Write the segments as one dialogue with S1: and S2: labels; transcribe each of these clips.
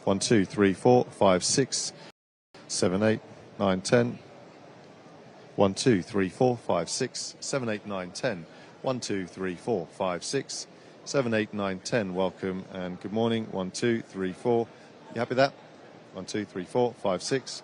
S1: 1, 2, 3, 4, 5, 6, 7, 8, 9, 10. 1, 2, 3, 4, 5, 6, 7, 8, 9, 10. 1, 2, 3, 4, 5, 6, 7, 8, 9, 10. Welcome and good morning. 1, 2, 3, 4. You happy with that? 1, 2, 3, 4, 5, 6.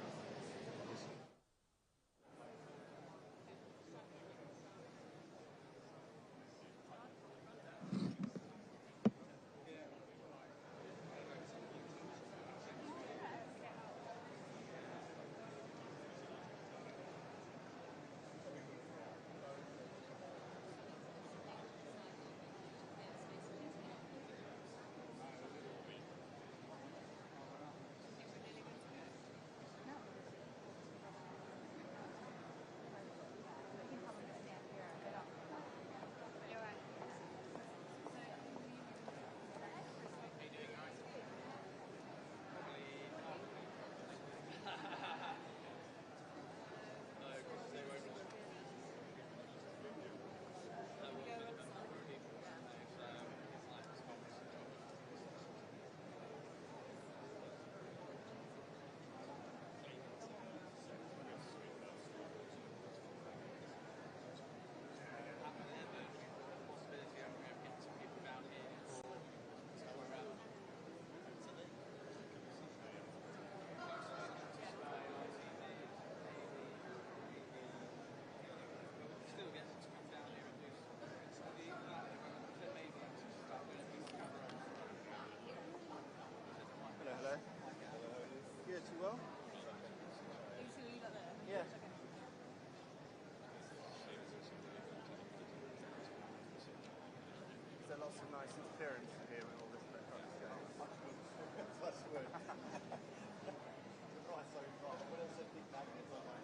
S2: Lots of nice interference here with all this That's good. Right, so what else are big magnets on my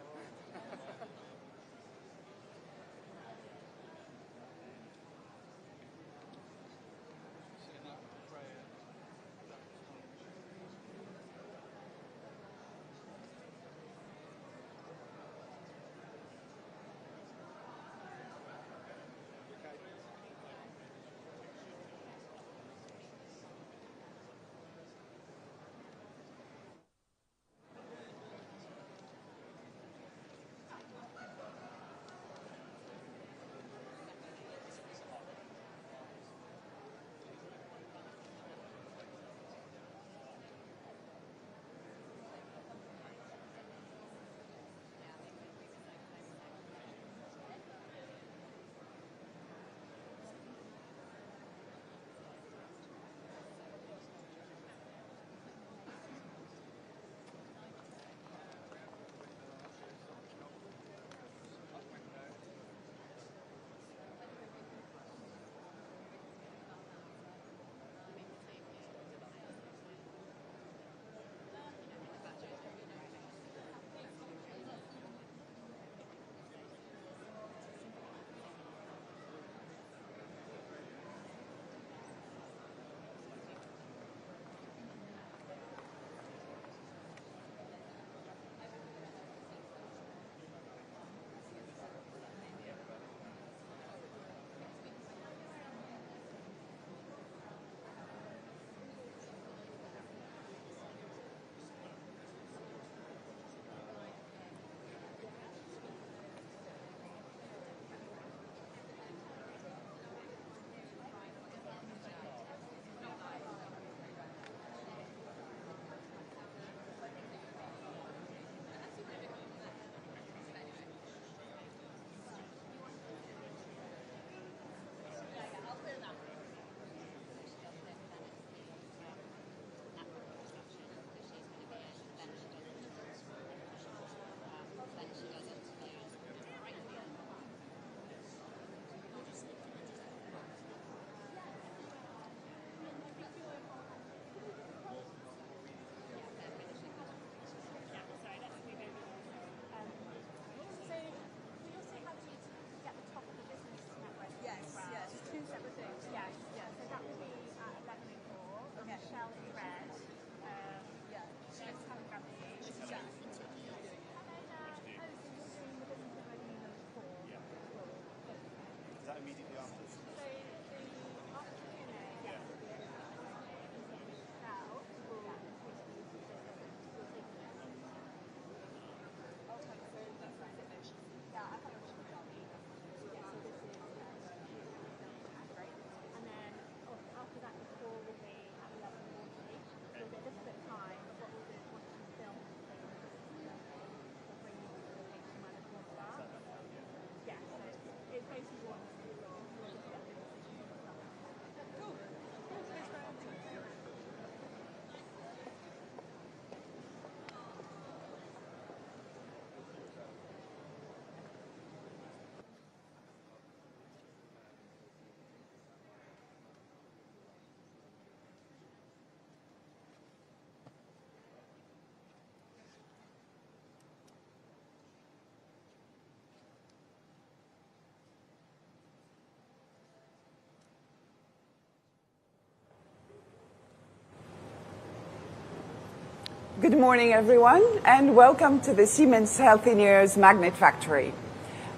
S3: Good morning, everyone, and welcome to the Siemens Healthineers Magnet Factory.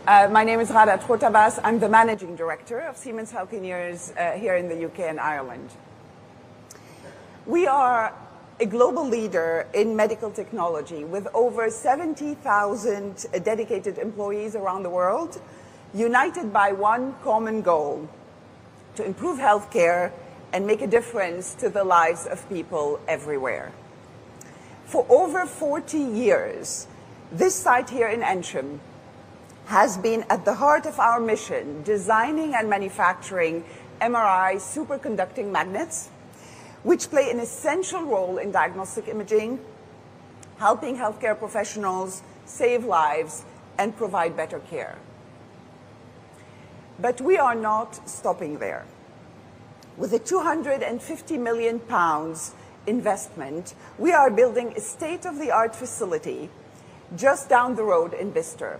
S3: My name is Rada Trotabas. I'm the Managing Director of Siemens Healthineers here in the UK and Ireland. We are a global leader in medical technology with over 70,000 dedicated employees around the world, united by one common goal: to improve healthcare and make a difference to the lives of people everywhere. For over 40 years, this site here in Ensham has been at the heart of our mission, designing and manufacturing MRI superconducting magnets, which play an essential role in diagnostic imaging, helping healthcare professionals save lives and provide better care. But we are not stopping there. With a £250 million investment, we are building a state-of-the-art facility just down the road in Bicester.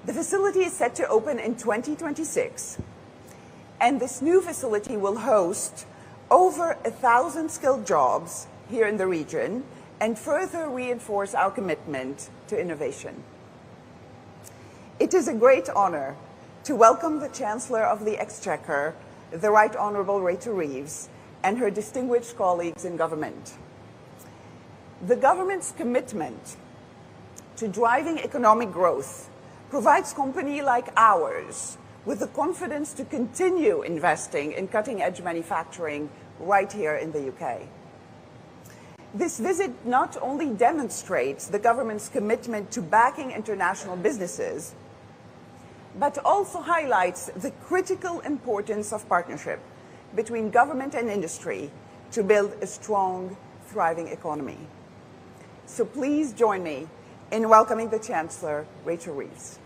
S3: The facility is set to open in 2026, and this new facility will host over 1,000 skilled jobs here in the region and further reinforce our commitment to innovation. It is a great honor to welcome the Chancellor of the Exchequer, the Right Honourable Rachel Reeves, and her distinguished colleagues in government. The government's commitment to driving economic growth provides companies like ours with the confidence to continue investing in cutting-edge manufacturing right here in the UK. This visit not only demonstrates the government's commitment to backing international businesses, but also highlights the critical importance of partnership between government and industry to build a strong, thriving economy. So please join me in welcoming the Chancellor, Rachel Reeves.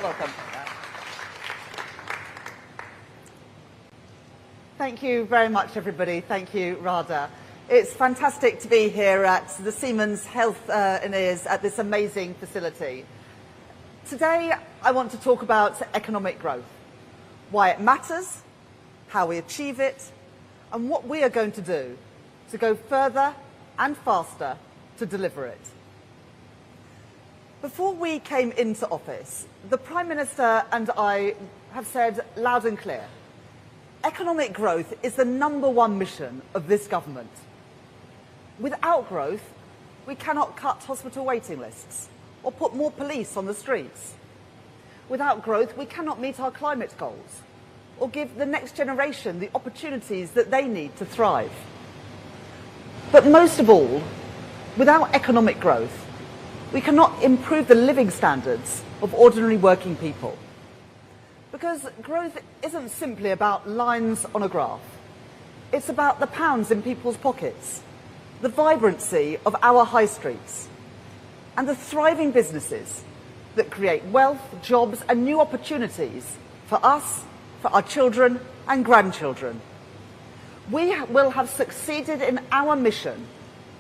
S4: Welcome. Thank you very much, everybody. Thank you, Rada. It's fantastic to be here at the Siemens Healthineers at this amazing facility. Today, I want to talk about economic growth, why it matters, how we achieve it, and what we are going to do to go further and faster to deliver it. Before we came into office, the Prime Minister and I have said loud and clear, economic growth is the #1 mission of this government. Without growth, we cannot cut hospital waiting lists or put more police on the streets. Without growth, we cannot meet our climate goals or give the next generation the opportunities that they need to thrive. But most of all, without economic growth, we cannot improve the living standards of ordinary working people. Because growth isn't simply about lines on a graph. It's about the pounds in people's pockets, the vibrancy of our high streets, and the thriving businesses that create wealth, jobs, and new opportunities for us, for our children and grandchildren. We will have succeeded in our mission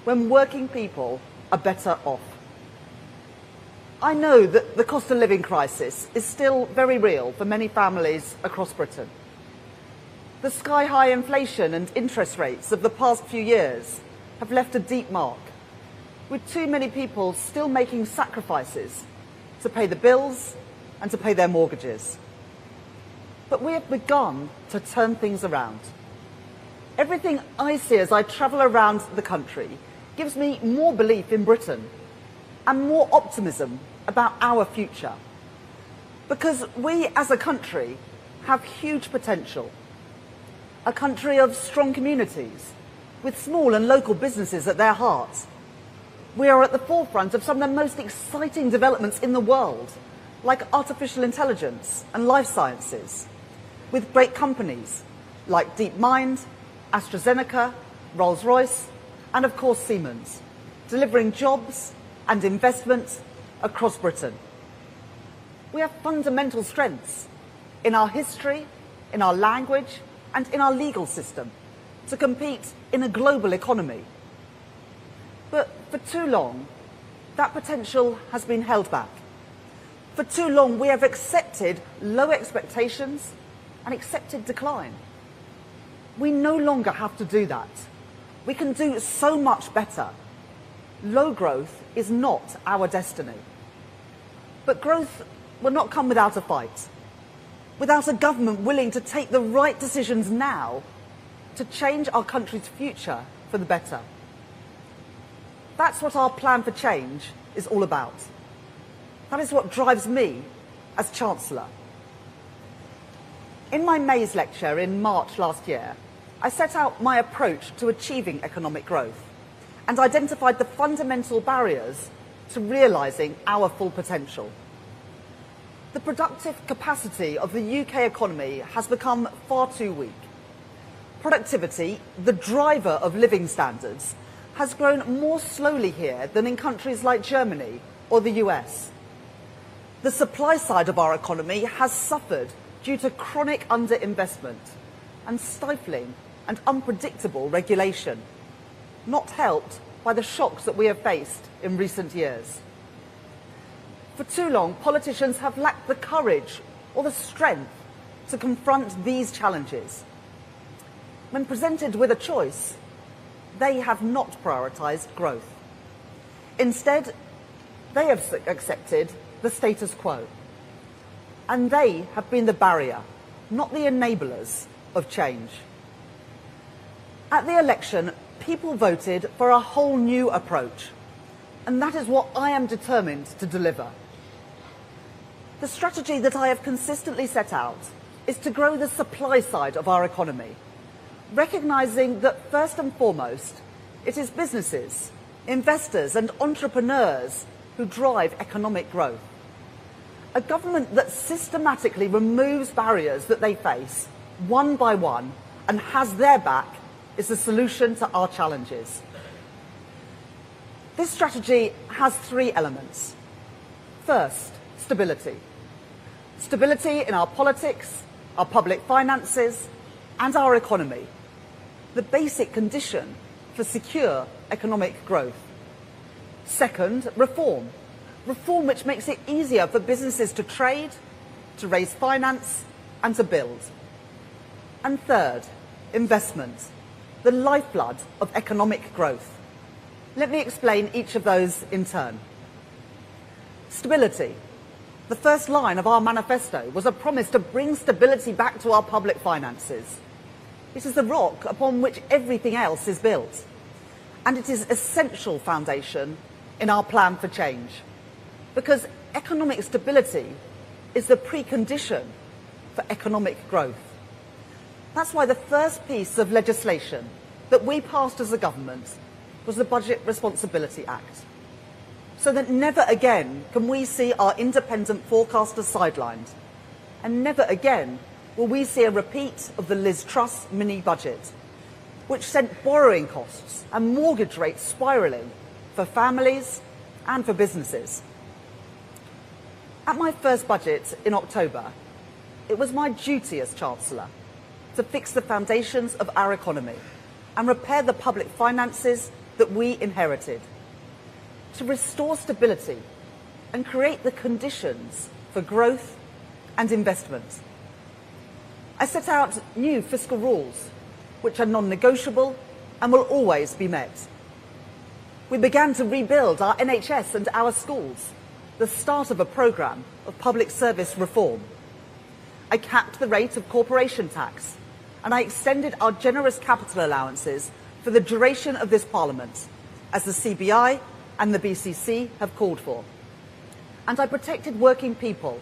S4: when working people are better off. I know that the cost of living crisis is still very real for many families across Britain. The sky-high inflation and interest rates of the past few years have left a deep mark, with too many people still making sacrifices to pay the bills and to pay their mortgages. But we have begun to turn things around. Everything I see as I travel around the country gives me more belief in Britain and more optimism about our future. Because we as a country have huge potential. A country of strong communities, with small and local businesses at their heart. We are at the forefront of some of the most exciting developments in the world, like artificial intelligence and life sciences, with great companies like DeepMind, AstraZeneca, Rolls-Royce, and of course Siemens, delivering jobs and investment across Britain. We have fundamental strengths in our history, in our language, and in our legal system to compete in a global economy. But for too long, that potential has been held back. For too long, we have accepted low expectations and accepted decline. We no longer have to do that. We can do so much better. Low growth is not our destiny. But growth will not come without a fight, without a government willing to take the right decisions now to change our country's future for the better. That's what our plan for change is all about. That is what drives me as Chancellor. In my May's lecture in March last year, I set out my approach to achieving economic growth and identified the fundamental barriers to realising our full potential. The productive capacity of the UK economy has become far too weak. Productivity, the driver of living standards, has grown more slowly here than in countries like Germany or the US. The supply side of our economy has suffered due to chronic underinvestment and stifling and unpredictable regulation, not helped by the shocks that we have faced in recent years. For too long, politicians have lacked the courage or the strength to confront these challenges. When presented with a choice, they have not prioritised growth. Instead, they have accepted the status quo. And they have been the barrier, not the enablers of change. At the election, people voted for a whole new approach, and that is what I am determined to deliver. The strategy that I have consistently set out is to grow the supply side of our economy, recognising that first and foremost, it is businesses, investors and entrepreneurs who drive economic growth. A government that systematically removes barriers that they face, one by one, and has their back, is the solution to our challenges. This strategy has three elements. First, stability. Stability in our politics, our public finances, and our economy. The basic condition for secure economic growth. Second, reform. Reform which makes it easier for businesses to trade, to raise finance, and to build. And third, investment, the lifeblood of economic growth. Let me explain each of those in turn. Stability. The first line of our manifesto was a promise to bring stability back to our public finances. It is the rock upon which everything else is built, and it is an essential foundation in our plan for change. Because economic stability is the precondition for economic growth. That's why the first piece of legislation that we passed as a government was the Budget Responsibility Act, so that never again can we see our independent forecasters sidelined, and never again will we see a repeat of the Liz Truss mini-budget, which sent borrowing costs and mortgage rates spiralling for families and for businesses. At my first budget in October, it was my duty as Chancellor to fix the foundations of our economy and repair the public finances that we inherited, to restore stability and create the conditions for growth and investment. I set out new fiscal rules, which are non-negotiable and will always be met. We began to rebuild our NHS and our schools, the start of a programme of public service reform. I capped the rate of corporation tax, and I extended our generous capital allowances for the duration of this Parliament, as the CBI and the BCC have called for. And I protected working people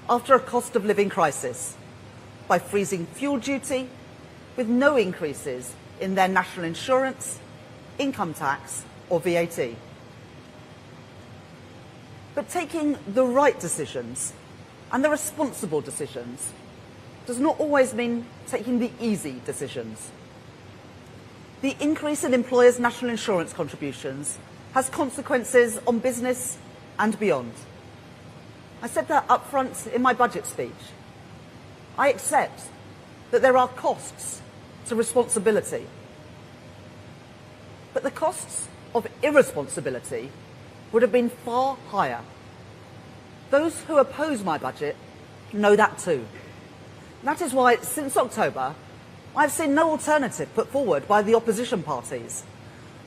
S4: after a cost of living crisis by freezing fuel duty with no increases in their national insurance, income tax or VAT. But taking the right decisions and the responsible decisions does not always mean taking the easy decisions. The increase in employers' national insurance contributions has consequences on business and beyond. I said that up front in my budget speech. I accept that there are costs to responsibility. But the costs of irresponsibility would have been far higher. Those who oppose my budget know that too. That is why, since October, I've seen no alternative put forward by the opposition parties.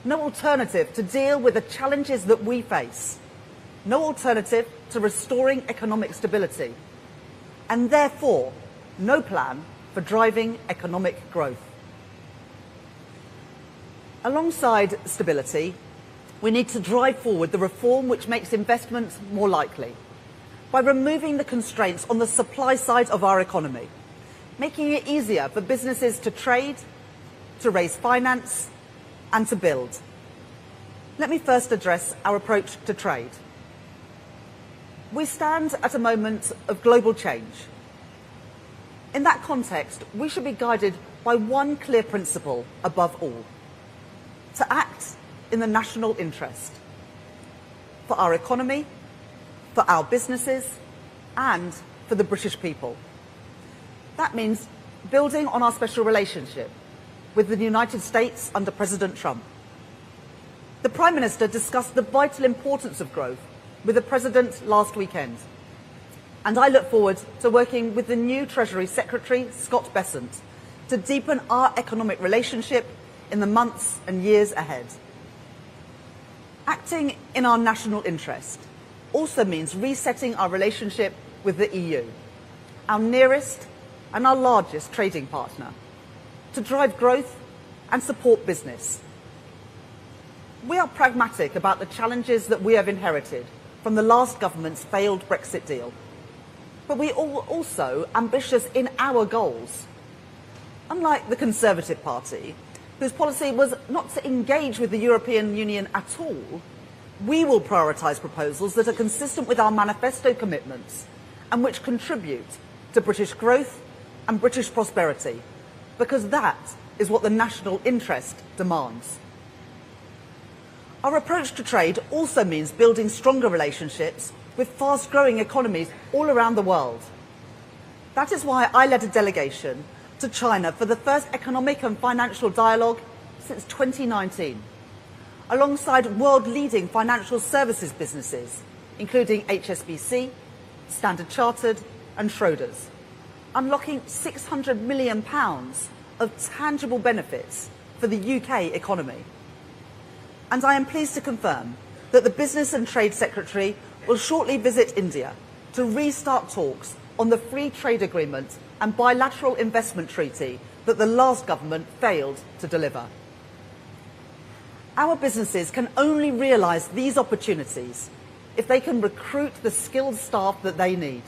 S4: No alternative to deal with the challenges that we face. No alternative to restoring economic stability. And therefore, no plan for driving economic growth. Alongside stability, we need to drive forward the reform which makes investment more likely by removing the constraints on the supply side of our economy, making it easier for businesses to trade, to raise finance, and to build. Let me first address our approach to trade. We stand at a moment of global change. In that context, we should be guided by one clear principle above all: to act in the national interest, for our economy, for our businesses, and for the British people. That means building on our special relationship with the United States under President Trump. The Prime Minister discussed the vital importance of growth with the President last weekend, and I look forward to working with the new Treasury Secretary, Scott Bessent, to deepen our economic relationship in the months and years ahead. Acting in our national interest also means resetting our relationship with the EU, our nearest and our largest trading partner, to drive growth and support business. We are pragmatic about the challenges that we have inherited from the last government's failed Brexit deal, but we are also ambitious in our goals. Unlike the Conservative Party, whose policy was not to engage with the European Union at all, we will prioritise proposals that are consistent with our manifesto commitments and which contribute to British growth and British prosperity, because that is what the national interest demands. Our approach to trade also means building stronger relationships with fast-growing economies all around the world. That is why I led a delegation to China for the first economic and financial dialogue since 2019, alongside world-leading financial services businesses, including HSBC, Standard Chartered and Schroders, unlocking £600 million of tangible benefits for the UK economy. And I am pleased to confirm that the Business and Trade Secretary will shortly visit India to restart talks on the free trade agreement and bilateral investment treaty that the last government failed to deliver. Our businesses can only realise these opportunities if they can recruit the skilled staff that they need.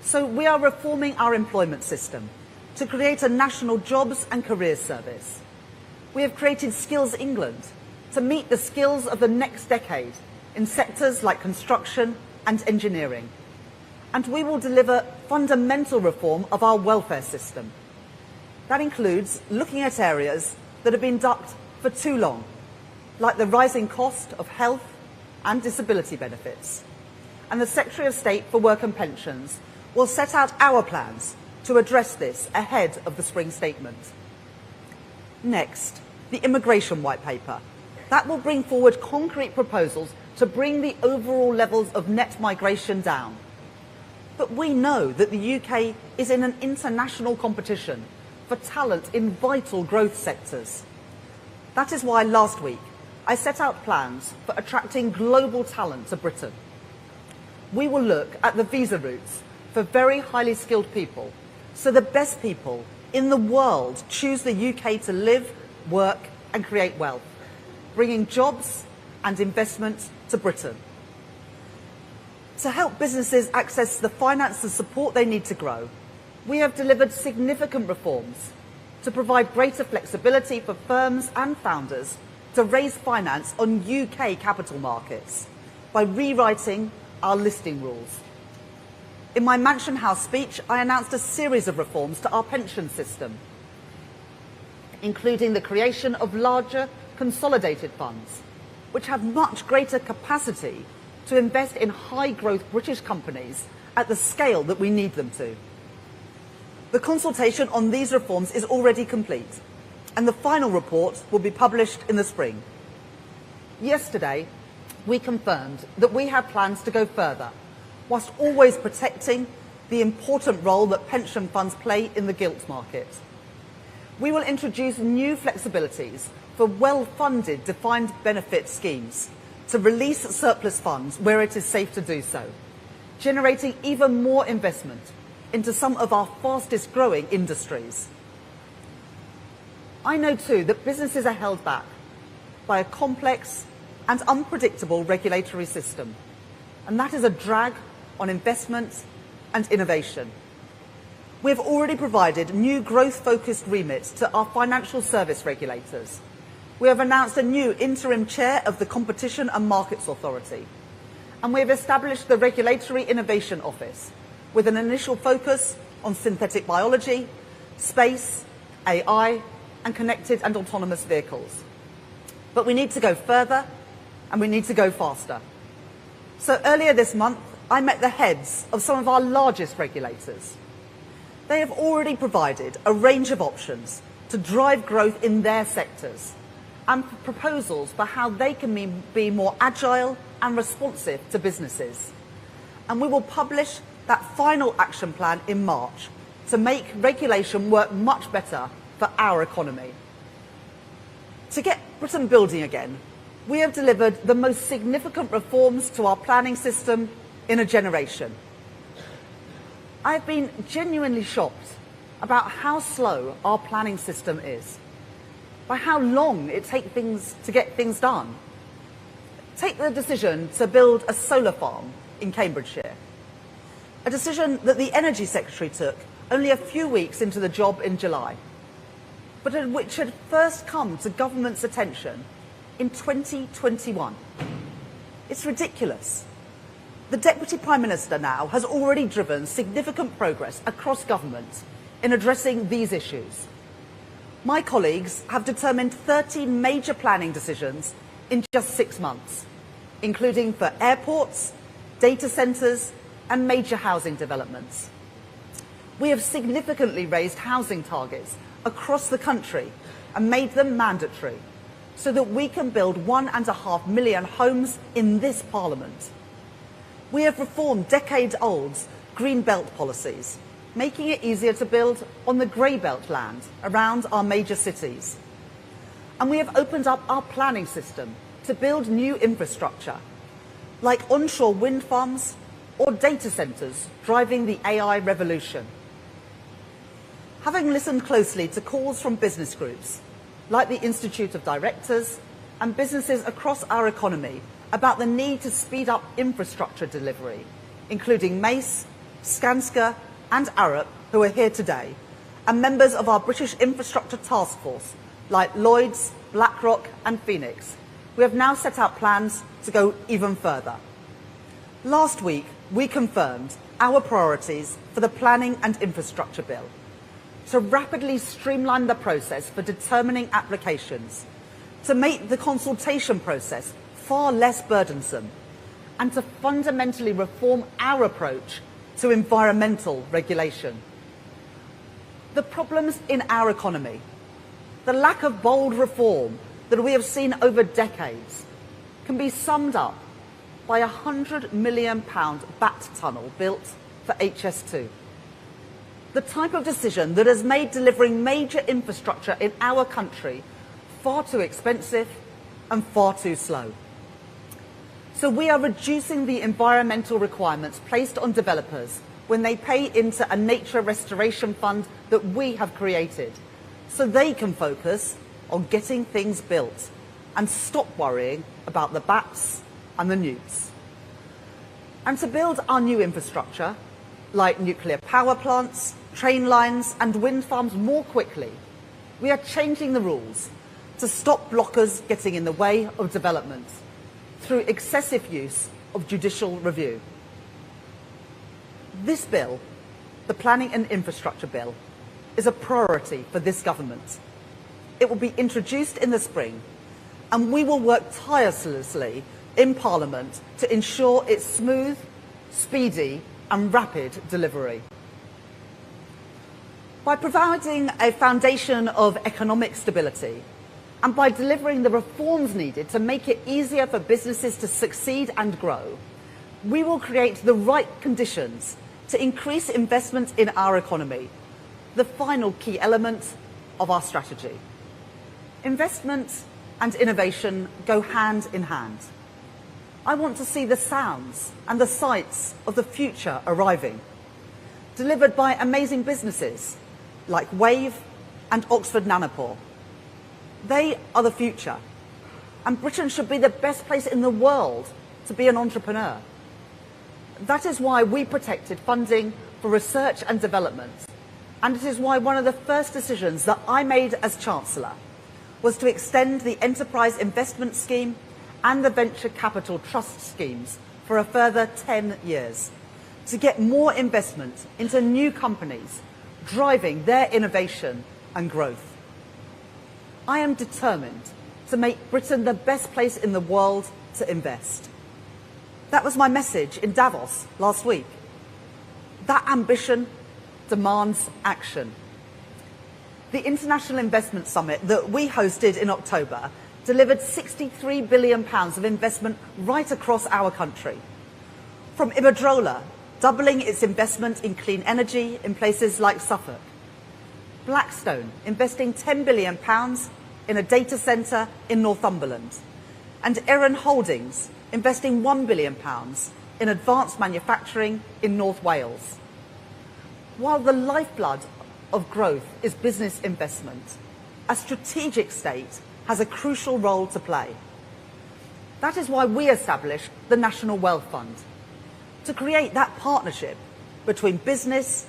S4: So we are reforming our employment system to create a national jobs and careers service. We have created Skills England to meet the skills of the next decade in sectors like construction and engineering. And we will deliver fundamental reform of our welfare system. That includes looking at areas that have been ducked for too long, like the rising cost of health and disability benefits. And the Secretary of State for Work and Pensions will set out our plans to address this ahead of the spring statement. Next, the Immigration White Paper. That will bring forward concrete proposals to bring the overall levels of net migration down. But we know that the UK is in an international competition for talent in vital growth sectors. That is why last week I set out plans for attracting global talent to Britain. We will look at the visa routes for very highly skilled people, so the best people in the world choose the UK to live, work and create wealth, bringing jobs and investment to Britain. To help businesses access the finance and support they need to grow, we have delivered significant reforms to provide greater flexibility for firms and founders to raise finance on UK capital markets by rewriting our listing rules. In my Mansion House speech, I announced a series of reforms to our pension system, including the creation of larger consolidated funds, which have much greater capacity to invest in high-growth British companies at the scale that we need them to. The consultation on these reforms is already complete, and the final report will be published in the spring. Yesterday, we confirmed that we have plans to go further, whilst always protecting the important role that pension funds play in the gilt market. We will introduce new flexibilities for well-funded defined benefit schemes to release surplus funds where it is safe to do so, generating even more investment into some of our fastest growing industries. I know too that businesses are held back by a complex and unpredictable regulatory system, and that is a drag on investment and innovation. We have already provided new growth-focused remits to our financial service regulators. We have announced a new interim chair of the Competition and Markets Authority, and we have established the Regulatory Innovation Office with an initial focus on synthetic biology, space, AI, and connected and autonomous vehicles. But we need to go further, and we need to go faster. So earlier this month, I met the heads of some of our largest regulators. They have already provided a range of options to drive growth in their sectors and proposals for how they can be more agile and responsive to businesses. And we will publish that final action plan in March to make regulation work much better for our economy. To get Britain building again, we have delivered the most significant reforms to our planning system in a generation. I have been genuinely shocked about how slow our planning system is, by how long it takes things to get things done. Take the decision to build a solar farm in Cambridgeshire, a decision that the Energy Secretary took only a few weeks into the job in July, but which had first come to government's attention in 2021. It's ridiculous. The Deputy Prime Minister now has already driven significant progress across government in addressing these issues. My colleagues have determined 30 major planning decisions in just 6 months, including for airports, data centres and major housing developments. We have significantly raised housing targets across the country and made them mandatory so that we can build 1.5 million homes in this Parliament. We have reformed decades-old green belt policies, making it easier to build on the grey belt land around our major cities. And we have opened up our planning system to build new infrastructure, like onshore wind farms or data centres driving the AI revolution. Having listened closely to calls from business groups, like the Institute of Directors and businesses across our economy, about the need to speed up infrastructure delivery, including Mace, Skanska and Arup, who are here today, and members of our British Infrastructure Task Force, like Lloyds, BlackRock and Phoenix. We have now set out plans to go even further. Last week, we confirmed our priorities for the Planning and Infrastructure Bill to rapidly streamline the process for determining applications, to make the consultation process far less burdensome, and to fundamentally reform our approach to environmental regulation. The problems in our economy, the lack of bold reform that we have seen over decades, can be summed up by a £100 million bat tunnel built for HS2. The type of decision that has made delivering major infrastructure in our country far too expensive and far too slow. So we are reducing the environmental requirements placed on developers when they pay into a nature restoration fund that we have created, so they can focus on getting things built and stop worrying about the bats and the newts. And to build our new infrastructure, like nuclear power plants, train lines and wind farms more quickly, we are changing the rules to stop blockers getting in the way of development through excessive use of judicial review. This bill, the Planning and Infrastructure Bill, is a priority for this government. It will be introduced in the spring, and we will work tirelessly in Parliament to ensure its smooth, speedy and rapid delivery. By providing a foundation of economic stability, and by delivering the reforms needed to make it easier for businesses to succeed and grow, we will create the right conditions to increase investment in our economy, the final key element of our strategy. Investment and innovation go hand in hand. I want to see the sounds and the sights of the future arriving, delivered by amazing businesses like Wave and Oxford Nanopore. They are the future, and Britain should be the best place in the world to be an entrepreneur. That is why we protected funding for research and development, and it is why one of the first decisions that I made as Chancellor was to extend the Enterprise Investment Scheme and the Venture Capital Trust schemes for a further 10 years to get more investment into new companies, driving their innovation and growth. I am determined to make Britain the best place in the world to invest. That was my message in Davos last week. That ambition demands action. The International Investment Summit that we hosted in October delivered £63 billion of investment right across our country. From Iberdrola, doubling its investment in clean energy in places like Suffolk. Blackstone investing £10 billion in a data centre in Northumberland. And Erin Holdings investing £1 billion in advanced manufacturing in North Wales. While the lifeblood of growth is business investment, a strategic state has a crucial role to play. That is why we established the National Wealth Fund, to create that partnership between business,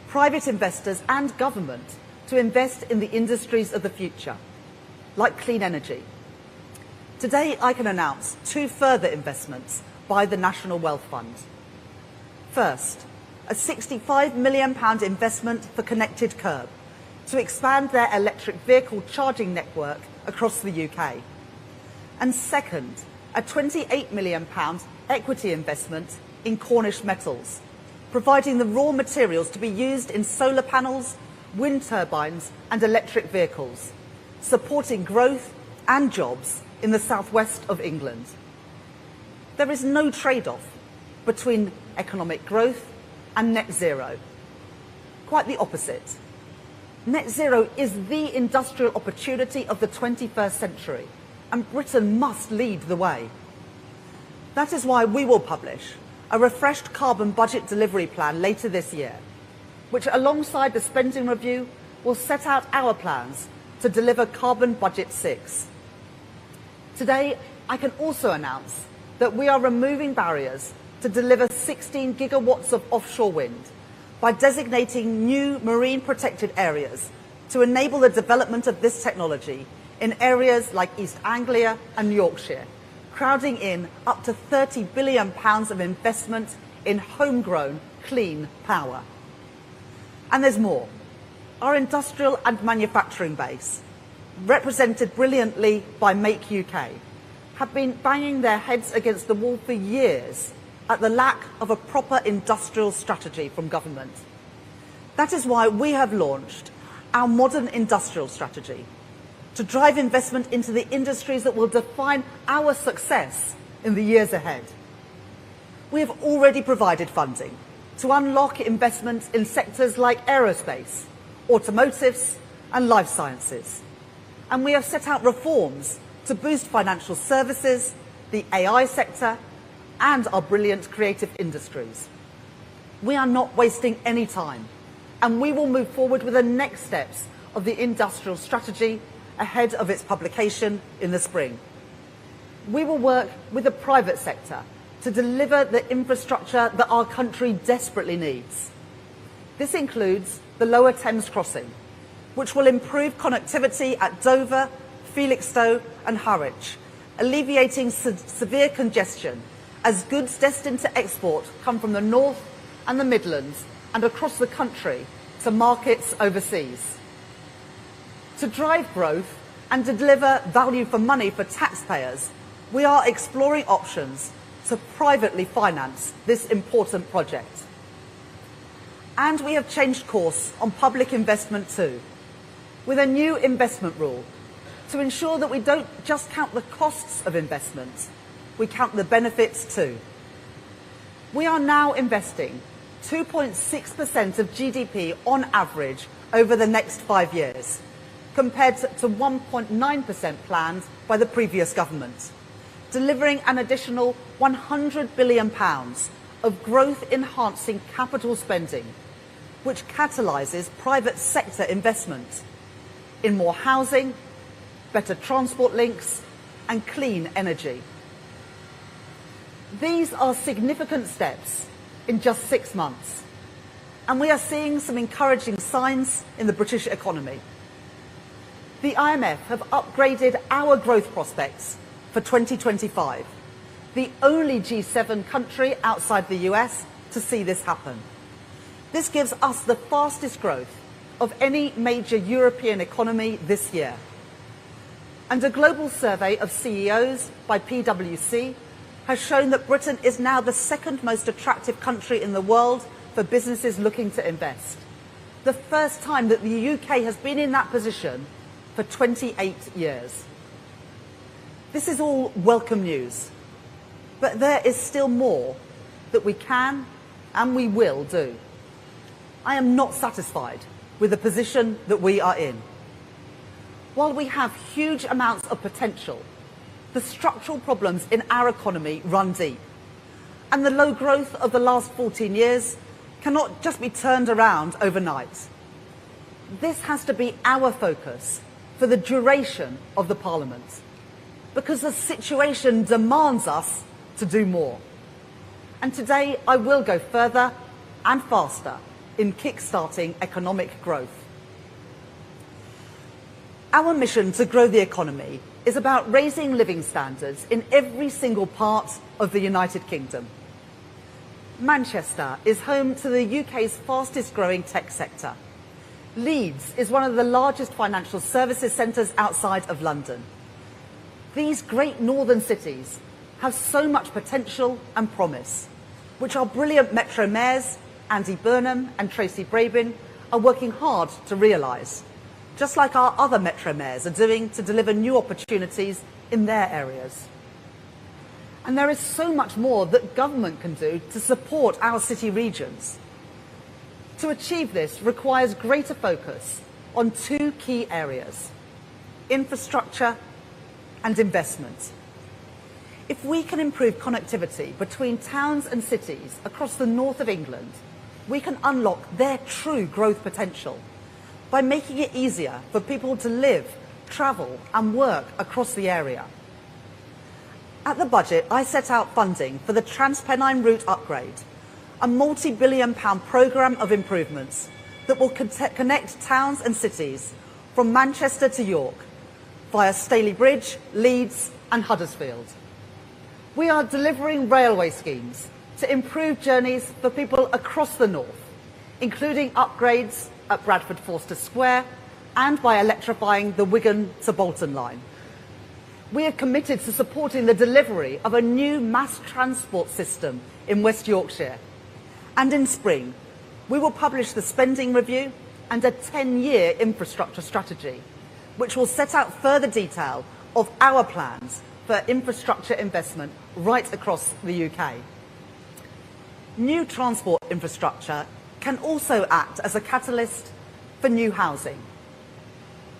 S4: private investors and government to invest in the industries of the future, like clean energy. Today I can announce 2 further investments by the National Wealth Fund. First, a £65 million investment for Connected Curb to expand their electric vehicle charging network across the UK. And second, a £28 million equity investment in Cornish Metals, providing the raw materials to be used in solar panels, wind turbines and electric vehicles, supporting growth and jobs in the southwest of England. There is no trade-off between economic growth and net zero. Quite the opposite. Net zero is the industrial opportunity of the 21st century, and Britain must lead the way. That is why we will publish a refreshed carbon budget delivery plan later this year, which alongside the spending review will set out our plans to deliver Carbon Budget 6. Today, I can also announce that we are removing barriers to deliver 16 gigawatts of offshore wind by designating new marine protected areas to enable the development of this technology in areas like East Anglia and Yorkshire, crowding in up to £30 billion of investment in homegrown clean power. And there's more. Our industrial and manufacturing base, represented brilliantly by Make UK, have been banging their heads against the wall for years at the lack of a proper industrial strategy from government. That is why we have launched our modern industrial strategy to drive investment into the industries that will define our success in the years ahead. We have already provided funding to unlock investment in sectors like aerospace, automotives and life sciences. And we have set out reforms to boost financial services, the AI sector and our brilliant creative industries. We are not wasting any time, and we will move forward with the next steps of the industrial strategy ahead of its publication in the spring. We will work with the private sector to deliver the infrastructure that our country desperately needs. This includes the Lower Thames Crossing, which will improve connectivity at Dover, Felixstowe and Harwich, alleviating severe congestion as goods destined to export come from the north and the Midlands and across the country to markets overseas. To drive growth and to deliver value for money for taxpayers, we are exploring options to privately finance this important project. And we have changed course on public investment too, with a new investment rule to ensure that we don't just count the costs of investment, we count the benefits too. We are now investing 2.6% of GDP on average over the next 5 years, compared to 1.9% planned by the previous government, delivering an additional £100 billion of growth-enhancing capital spending, which catalyses private sector investment in more housing, better transport links, and clean energy. These are significant steps in just 6 months, and we are seeing some encouraging signs in the British economy. The IMF have upgraded our growth prospects for 2025, the only G7 country outside the US to see this happen. This gives us the fastest growth of any major European economy this year. And a global survey of CEOs by PwC has shown that Britain is now the second most attractive country in the world for businesses looking to invest. The first time that the UK has been in that position for 28 years. This is all welcome news, but there is still more that we can and we will do. I am not satisfied with the position that we are in. While we have huge amounts of potential, the structural problems in our economy run deep, and the low growth of the last 14 years cannot just be turned around overnight. This has to be our focus for the duration of the Parliament, because the situation demands us to do more. And today I will go further and faster in kick-starting economic growth. Our mission to grow the economy is about raising living standards in every single part of the United Kingdom. Manchester is home to the UK's fastest growing tech sector. Leeds is one of the largest financial services centres outside of London. These great northern cities have so much potential and promise, which our brilliant Metro mayors, Andy Burnham and Tracy Brabin, are working hard to realise, just like our other Metro mayors are doing to deliver new opportunities in their areas. And there is so much more that government can do to support our city regions. To achieve this requires greater focus on two key areas: infrastructure and investment. If we can improve connectivity between towns and cities across the north of England, we can unlock their true growth potential by making it easier for people to live, travel and work across the area. At the budget, I set out funding for the Transpennine route upgrade, a multi-billion-pound programme of improvements that will connect towns and cities from Manchester to York via Staley Bridge, Leeds and Huddersfield. We are delivering railway schemes to improve journeys for people across the north, including upgrades at Bradford Forster Square and by electrifying the Wigan to Bolton line. We are committed to supporting the delivery of a new mass transport system in West Yorkshire. And in spring, we will publish the spending review and a 10-year infrastructure strategy, which will set out further detail of our plans for infrastructure investment right across the UK. New transport infrastructure can also act as a catalyst for new housing.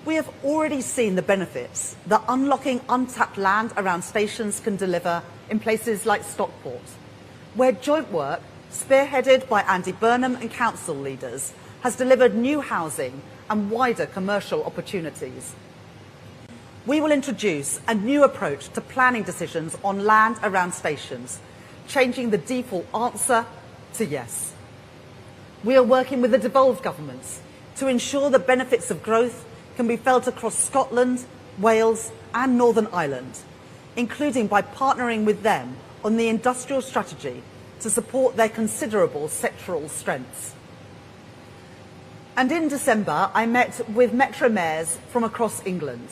S4: We have already seen the benefits that unlocking untapped land around stations can deliver in places like Stockport, where joint work, spearheaded by Andy Burnham and council leaders, has delivered new housing and wider commercial opportunities. We will introduce a new approach to planning decisions on land around stations, changing the default answer to yes. We are working with the devolved governments to ensure the benefits of growth can be felt across Scotland, Wales and Northern Ireland, including by partnering with them on the industrial strategy to support their considerable sectoral strengths. And in December, I met with Metro mayors from across England.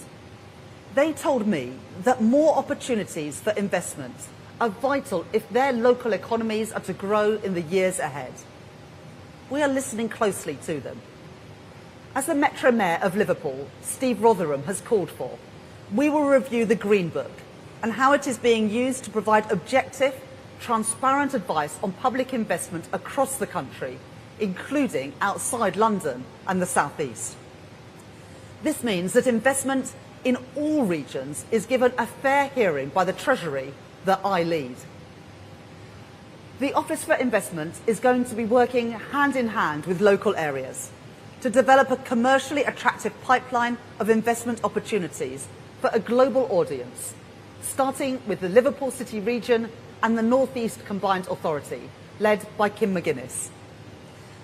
S4: They told me that more opportunities for investment are vital if their local economies are to grow in the years ahead. We are listening closely to them. As the Metro Mayor of Liverpool, Steve Rotherham, has called for, we will review the Green Book and how it is being used to provide objective, transparent advice on public investment across the country, including outside London and the South East. This means that investment in all regions is given a fair hearing by the Treasury that I lead. The Office for Investment is going to be working hand in hand with local areas to develop a commercially attractive pipeline of investment opportunities for a global audience, starting with the Liverpool City region and the North East Combined Authority, led by Kim McGuinness.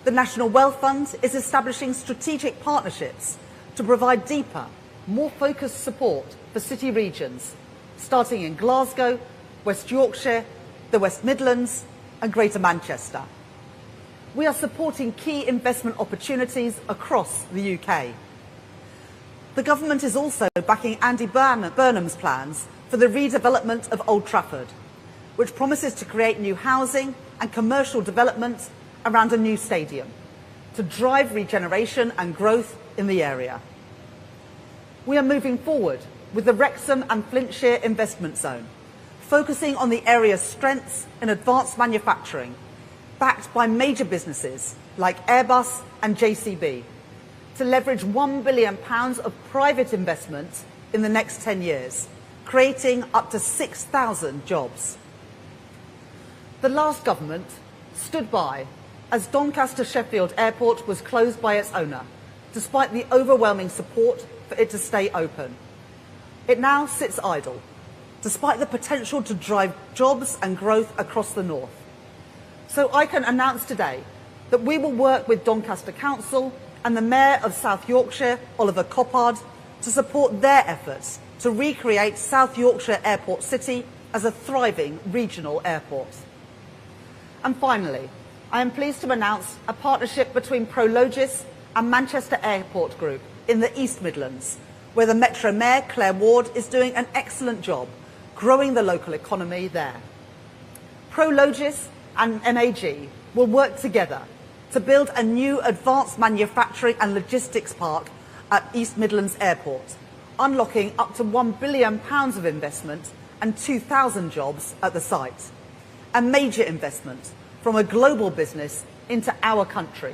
S4: The National Wealth Fund is establishing strategic partnerships to provide deeper, more focused support for city regions, starting in Glasgow, West Yorkshire, the West Midlands and Greater Manchester. We are supporting key investment opportunities across the UK. The government is also backing Andy Burnham's plans for the redevelopment of Old Trafford, which promises to create new housing and commercial development around a new stadium to drive regeneration and growth in the area. We are moving forward with the Wrexham and Flintshire Investment Zone, focusing on the area's strengths in advanced manufacturing, backed by major businesses like Airbus and JCB, to leverage £1 billion of private investment in the next 10 years, creating up to 6,000 jobs. The last government stood by as Doncaster Sheffield Airport was closed by its owner, despite the overwhelming support for it to stay open. It now sits idle, despite the potential to drive jobs and growth across the north. So I can announce today that we will work with Doncaster Council and the Mayor of South Yorkshire, Oliver Coppard, to support their efforts to recreate South Yorkshire Airport City as a thriving regional airport. And finally, I am pleased to announce a partnership between Prologis and Manchester Airport Group in the East Midlands, where the Metro Mayor, Claire Ward, is doing an excellent job growing the local economy there. Prologis and NAG will work together to build a new advanced manufacturing and logistics park at East Midlands Airport, unlocking up to £1 billion of investment and 2,000 jobs at the site. A major investment from a global business into our country,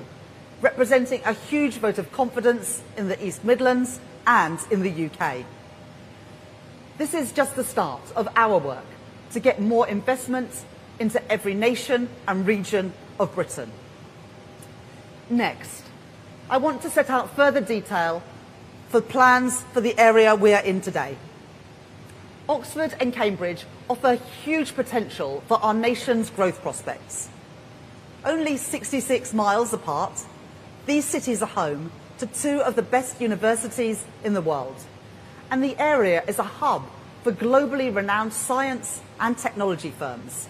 S4: representing a huge vote of confidence in the East Midlands and in the UK. This is just the start of our work to get more investment into every nation and region of Britain. Next, I want to set out further detail for plans for the area we are in today. Oxford and Cambridge offer huge potential for our nation's growth prospects. Only 66 miles apart, these cities are home to two of the best universities in the world, and the area is a hub for globally renowned science and technology firms.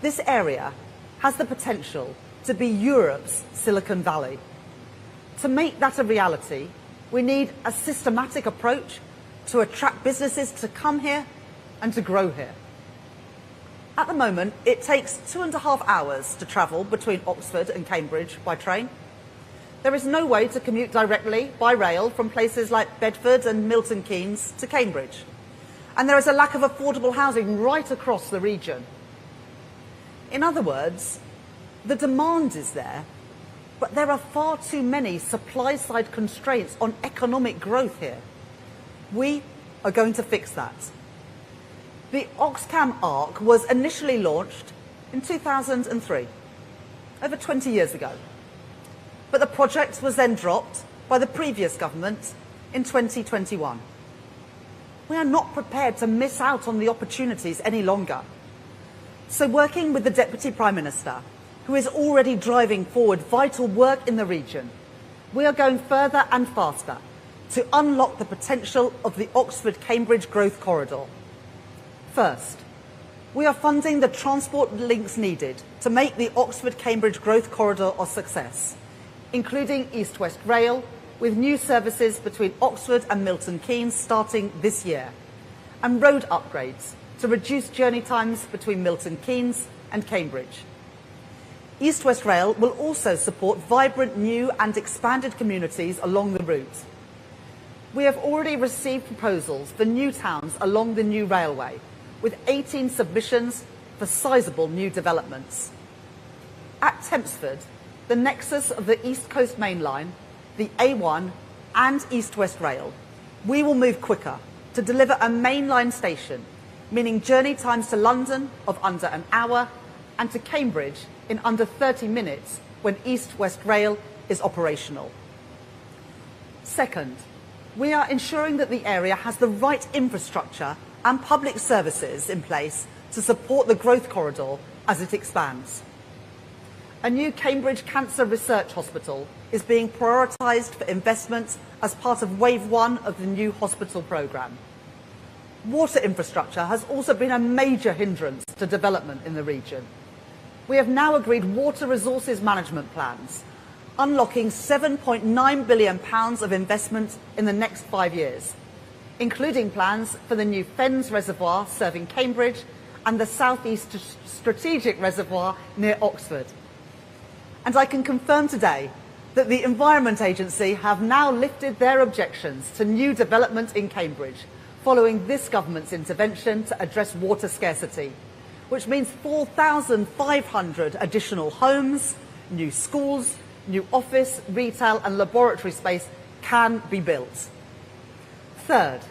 S4: This area has the potential to be Europe's Silicon Valley. To make that a reality, we need a systematic approach to attract businesses to come here and to grow here. At the moment, it takes 2.5 hours to travel between Oxford and Cambridge by train. There is no way to commute directly by rail from places like Bedford and Milton Keynes to Cambridge. And there is a lack of affordable housing right across the region. In other words, the demand is there, but there are far too many supply-side constraints on economic growth here. We are going to fix that. The Oxcam Arc was initially launched in 2003, over 20 years ago. But the project was then dropped by the previous government in 2021. We are not prepared to miss out on the opportunities any longer. So working with the Deputy Prime Minister, who is already driving forward vital work in the region, we are going further and faster to unlock the potential of the Oxford-Cambridge Growth Corridor. First, we are funding the transport links needed to make the Oxford-Cambridge Growth Corridor a success, including East-West Rail, with new services between Oxford and Milton Keynes starting this year, and road upgrades to reduce journey times between Milton Keynes and Cambridge. East-West Rail will also support vibrant new and expanded communities along the route. We have already received proposals for new towns along the new railway, with 18 submissions for sizable new developments. At Tempsford, the nexus of the East Coast Main Line, the A1 and East West Rail, we will move quicker to deliver a mainline station, meaning journey times to London of under an hour and to Cambridge in under 30 minutes when East West Rail is operational. Second, we are ensuring that the area has the right infrastructure and public services in place to support the growth corridor as it expands. A new Cambridge Cancer Research Hospital is being prioritised for investment as part of Wave 1 of the new hospital programme. Water infrastructure has also been a major hindrance to development in the region. We have now agreed water resources management plans, unlocking £7.9 billion of investment in the next 5 years, including plans for the new Fens Reservoir serving Cambridge and the South East Strategic Reservoir near Oxford. And I can confirm today that the Environment Agency have now lifted their objections to new development in Cambridge following this government's intervention to address water scarcity, which means 4,500 additional homes, new schools, new office, retail and laboratory space can be built. Third,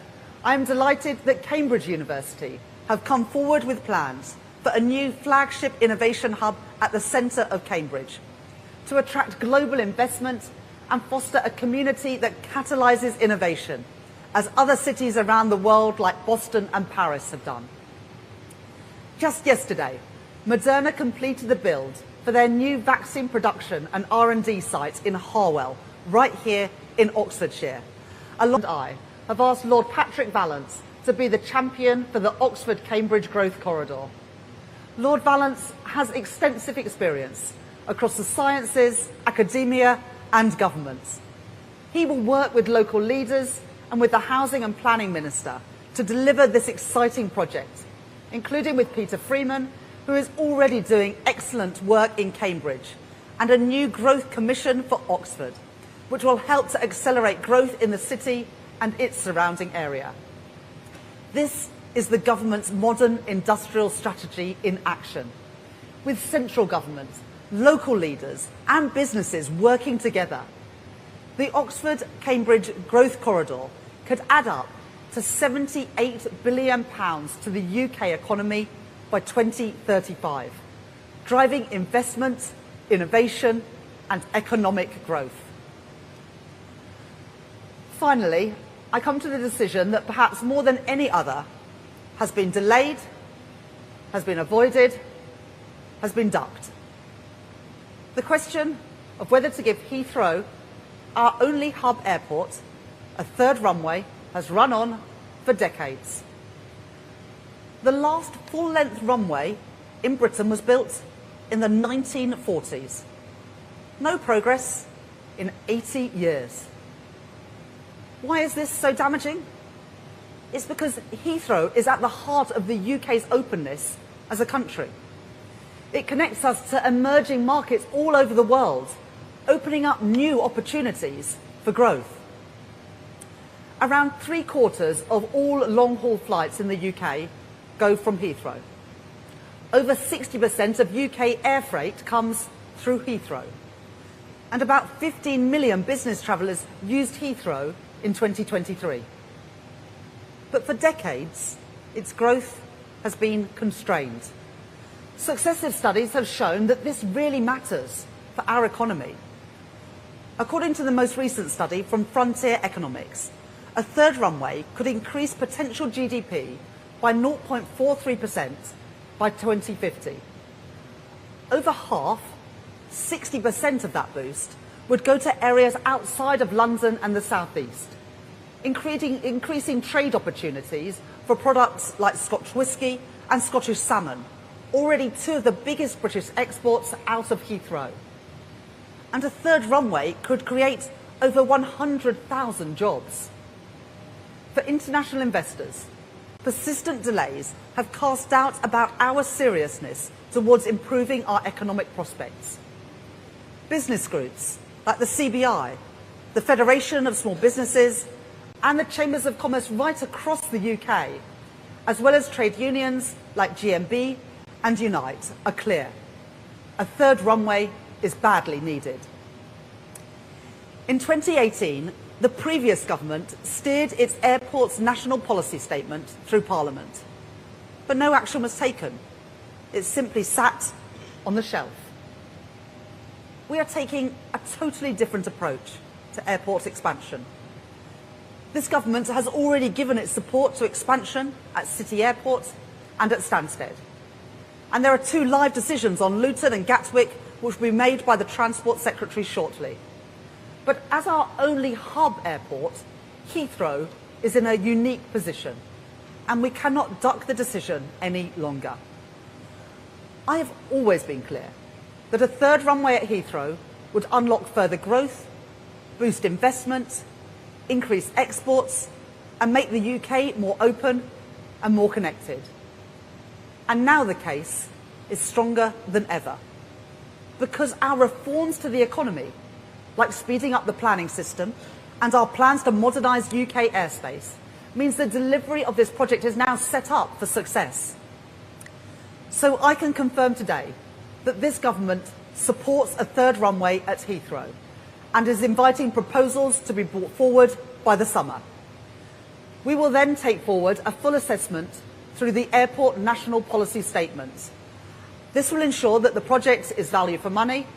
S4: I am delighted that Cambridge University have come forward with plans for a new flagship innovation hub at the centre of Cambridge to attract global investment and foster a community that catalyses innovation, as other cities around the world like Boston and Paris have done. Just yesterday, Moderna completed the build for their new vaccine production and R&D site in Harwell, right here in Oxfordshire. And I have asked Lord Patrick Vallance to be the champion for the Oxford-Cambridge Growth Corridor. Lord Vallance has extensive experience across the sciences, academia and governments. He will work with local leaders and with the Housing and Planning Minister to deliver this exciting project, including with Peter Freeman, who is already doing excellent work in Cambridge, and a new growth commission for Oxford, which will help to accelerate growth in the city and its surrounding area. This is the government's modern industrial strategy in action, with central government, local leaders and businesses working together. The Oxford-Cambridge Growth Corridor could add up to £78 billion to the UK economy by 2035, driving investment, innovation and economic growth. Finally, I come to the decision that perhaps more than any other has been delayed, has been avoided, has been ducked. The question of whether to give Heathrow, our only hub airport, a third runway has run on for decades. The last full-length runway in Britain was built in the 1940s. No progress in 80 years. Why is this so damaging? It's because Heathrow is at the heart of the UK's openness as a country. It connects us to emerging markets all over the world, opening up new opportunities for growth. Around 3/4 of all long-haul flights in the UK go from Heathrow. Over 60% of UK air freight comes through Heathrow. And about 15 million business travellers used Heathrow in 2023. But for decades, its growth has been constrained. Successive studies have shown that this really matters for our economy. According to the most recent study from Frontier Economics, a third runway could increase potential GDP by 0.43% by 2050. Over half, 60% of that boost, would go to areas outside of London and the South East, increasing trade opportunities for products like Scotch whisky and Scottish salmon, already two of the biggest British exports out of Heathrow. And a third runway could create over 100,000 jobs. For international investors, persistent delays have cast doubt about our seriousness towards improving our economic prospects. Business groups like the CBI, the Federation of Small Businesses, and the Chambers of Commerce right across the UK, as well as trade unions like GMB and Unite, are clear. A third runway is badly needed. In 2018, the previous government steered its airport's national policy statement through Parliament, but no action was taken. It simply sat on the shelf. We are taking a totally different approach to airport expansion. This government has already given its support to expansion at City Airport and at Stansted. And there are 2 live decisions on Luton and Gatwick which will be made by the Transport Secretary shortly. But as our only hub airport, Heathrow is in a unique position, and we cannot duck the decision any longer. I have always been clear that a 3rd runway at Heathrow would unlock further growth, boost investment, increase exports, and make the UK more open and more connected. And now the case is stronger than ever, because our reforms to the economy, like speeding up the planning system and our plans to modernise UK airspace, means the delivery of this project is now set up for success. So I can confirm today that this government supports a 3rd runway at Heathrow and is inviting proposals to be brought forward by the summer. We will then take forward a full assessment through the Airport National Policy Statement. This will ensure that the project is value for money,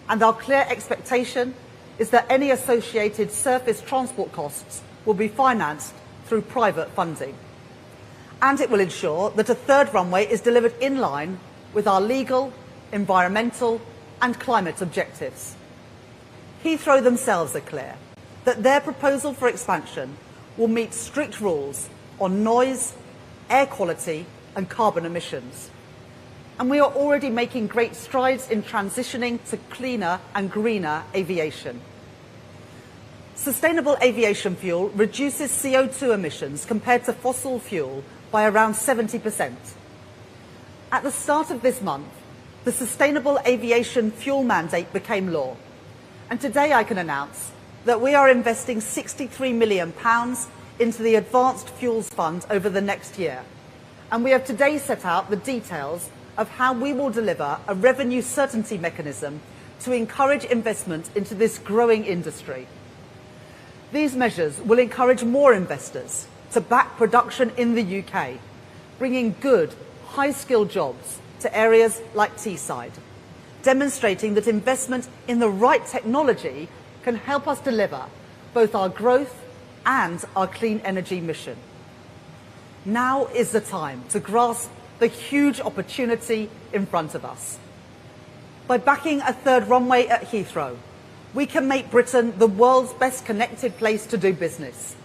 S4: and our clear expectation is that any associated surface transport costs will be financed through private funding. And it will ensure that a 3rd runway is delivered in line with our legal, environmental and climate objectives. Heathrow themselves are clear that their proposal for expansion will meet strict rules on noise, air quality and carbon emissions. And we are already making great strides in transitioning to cleaner and greener aviation. Sustainable aviation fuel reduces CO2 emissions compared to fossil fuel by around 70%. At the start of this month, the Sustainable Aviation Fuel Mandate became law. And today I can announce that we are investing £63 million into the Advanced Fuels Fund over the next year. And we have today set out the details of how we will deliver a revenue certainty mechanism to encourage investment into this growing industry. These measures will encourage more investors to back production in the UK, bringing good, high-skilled jobs to areas like Teesside, demonstrating that investment in the right technology can help us deliver both our growth and our clean energy mission. Now is the time to grasp the huge opportunity in front of us. By backing a 3rd runway at Heathrow, we can make Britain the world's best connected place to do business.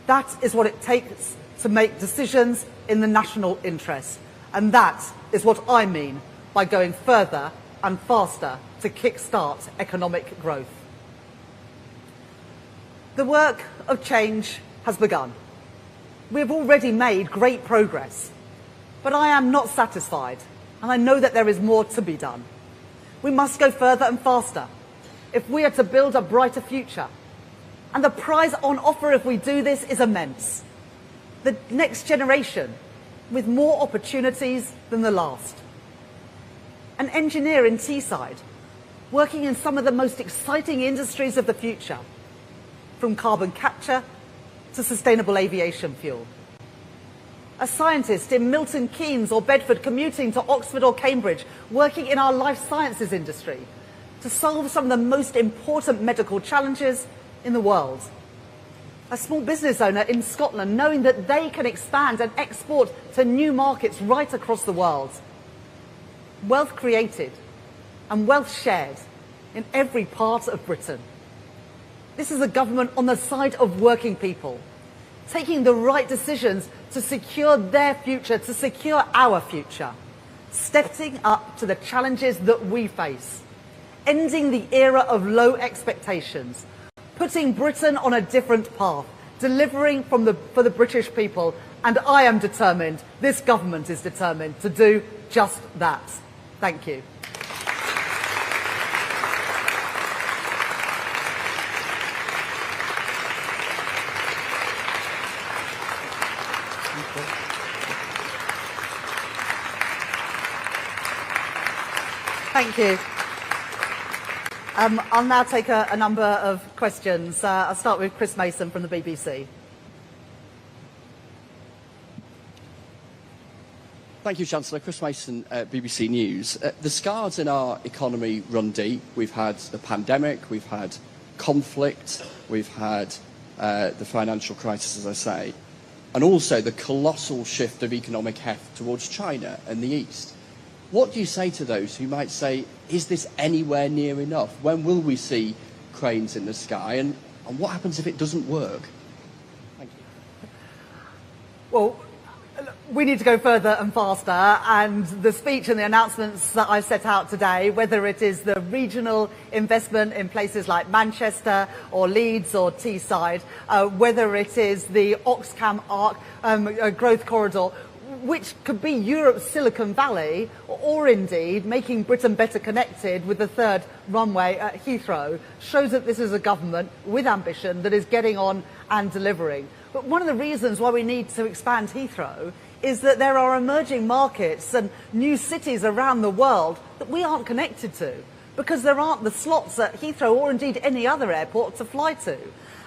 S4: That is what it takes to make decisions in the national interest. And that is what I mean by going further and faster to kickstart economic growth. The work of change has begun. We have already made great progress, but I am not satisfied, and I know that there is more to be done. We must go further and faster if we are to build a brighter future. And the prize on offer if we do this is immense. The next generation with more opportunities than the last. An engineer in Teesside, working in some of the most exciting industries of the future, from carbon capture to sustainable aviation fuel. A scientist in Milton Keynes or Bedford commuting to Oxford or Cambridge, working in our life sciences industry to solve some of the most important medical challenges in the world. A small business owner in Scotland knowing that they can expand and export to new markets right across the world. Wealth created and wealth shared in every part of Britain. This is a government on the side of working people, taking the right decisions to secure their future, to secure our future, stepping up to the challenges that we face, ending the era of low expectations, putting Britain on a different path, delivering for the British people, and I am determined, this government is determined to do just that. Thank you. Thank you. I'll now take a number of questions. I'll start with Chris Mason from the BBC.
S5: Thank you, Chancellor. Chris Mason, BBC News. The scars in our economy run deep. We've had the pandemic, we've had conflict, we've had the financial crisis, as I say, and also the colossal shift of economic heft towards China and the East. What do you say to those who might say, is this anywhere near enough? When will we see cranes in the sky? And what happens if it doesn't work? Thank you.
S4: Well, we need to go further and faster, and the speech and the announcements that I set out today, whether it is the regional investment in places like Manchester or Leeds or Teesside, whether it is the Oxfam Arc growth corridor, which could be Europe's Silicon Valley, or indeed making Britain better connected with the third runway at Heathrow, shows that this is a government with ambition that is getting on and delivering. But one of the reasons why we need to expand Heathrow is that there are emerging markets and new cities around the world that we aren't connected to, because there aren't the slots at Heathrow or indeed any other airport to fly to.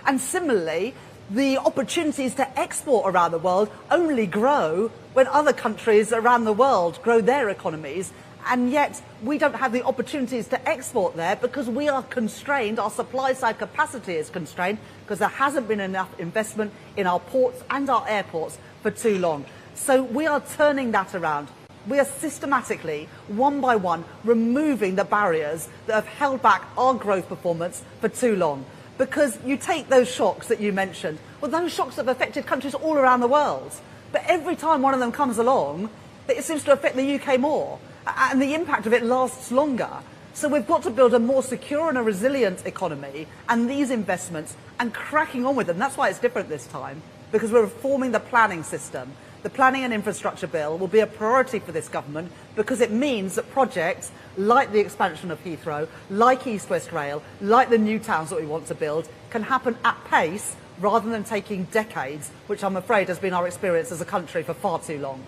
S4: And similarly, the opportunities to export around the world only grow when other countries around the world grow their economies, and yet we don't have the opportunities to export there because we are constrained, our supply side capacity is constrained because there hasn't been enough investment in our ports and our airports for too long. So we are turning that around. We are systematically, one by one, removing the barriers that have held back our growth performance for too long. Because you take those shocks that you mentioned, well, those shocks have affected countries all around the world. But every time one of them comes along, it seems to affect the UK more. And the impact of it lasts longer. So we've got to build a more secure and a resilient economy, and these investments, and cracking on with them. That's why it's different this time, because we're reforming the planning system. The Planning and Infrastructure Bill will be a priority for this government because it means that projects like the expansion of Heathrow, like East West Rail, like the new towns that we want to build, can happen at pace rather than taking decades, which I'm afraid has been our experience as a country for far too long.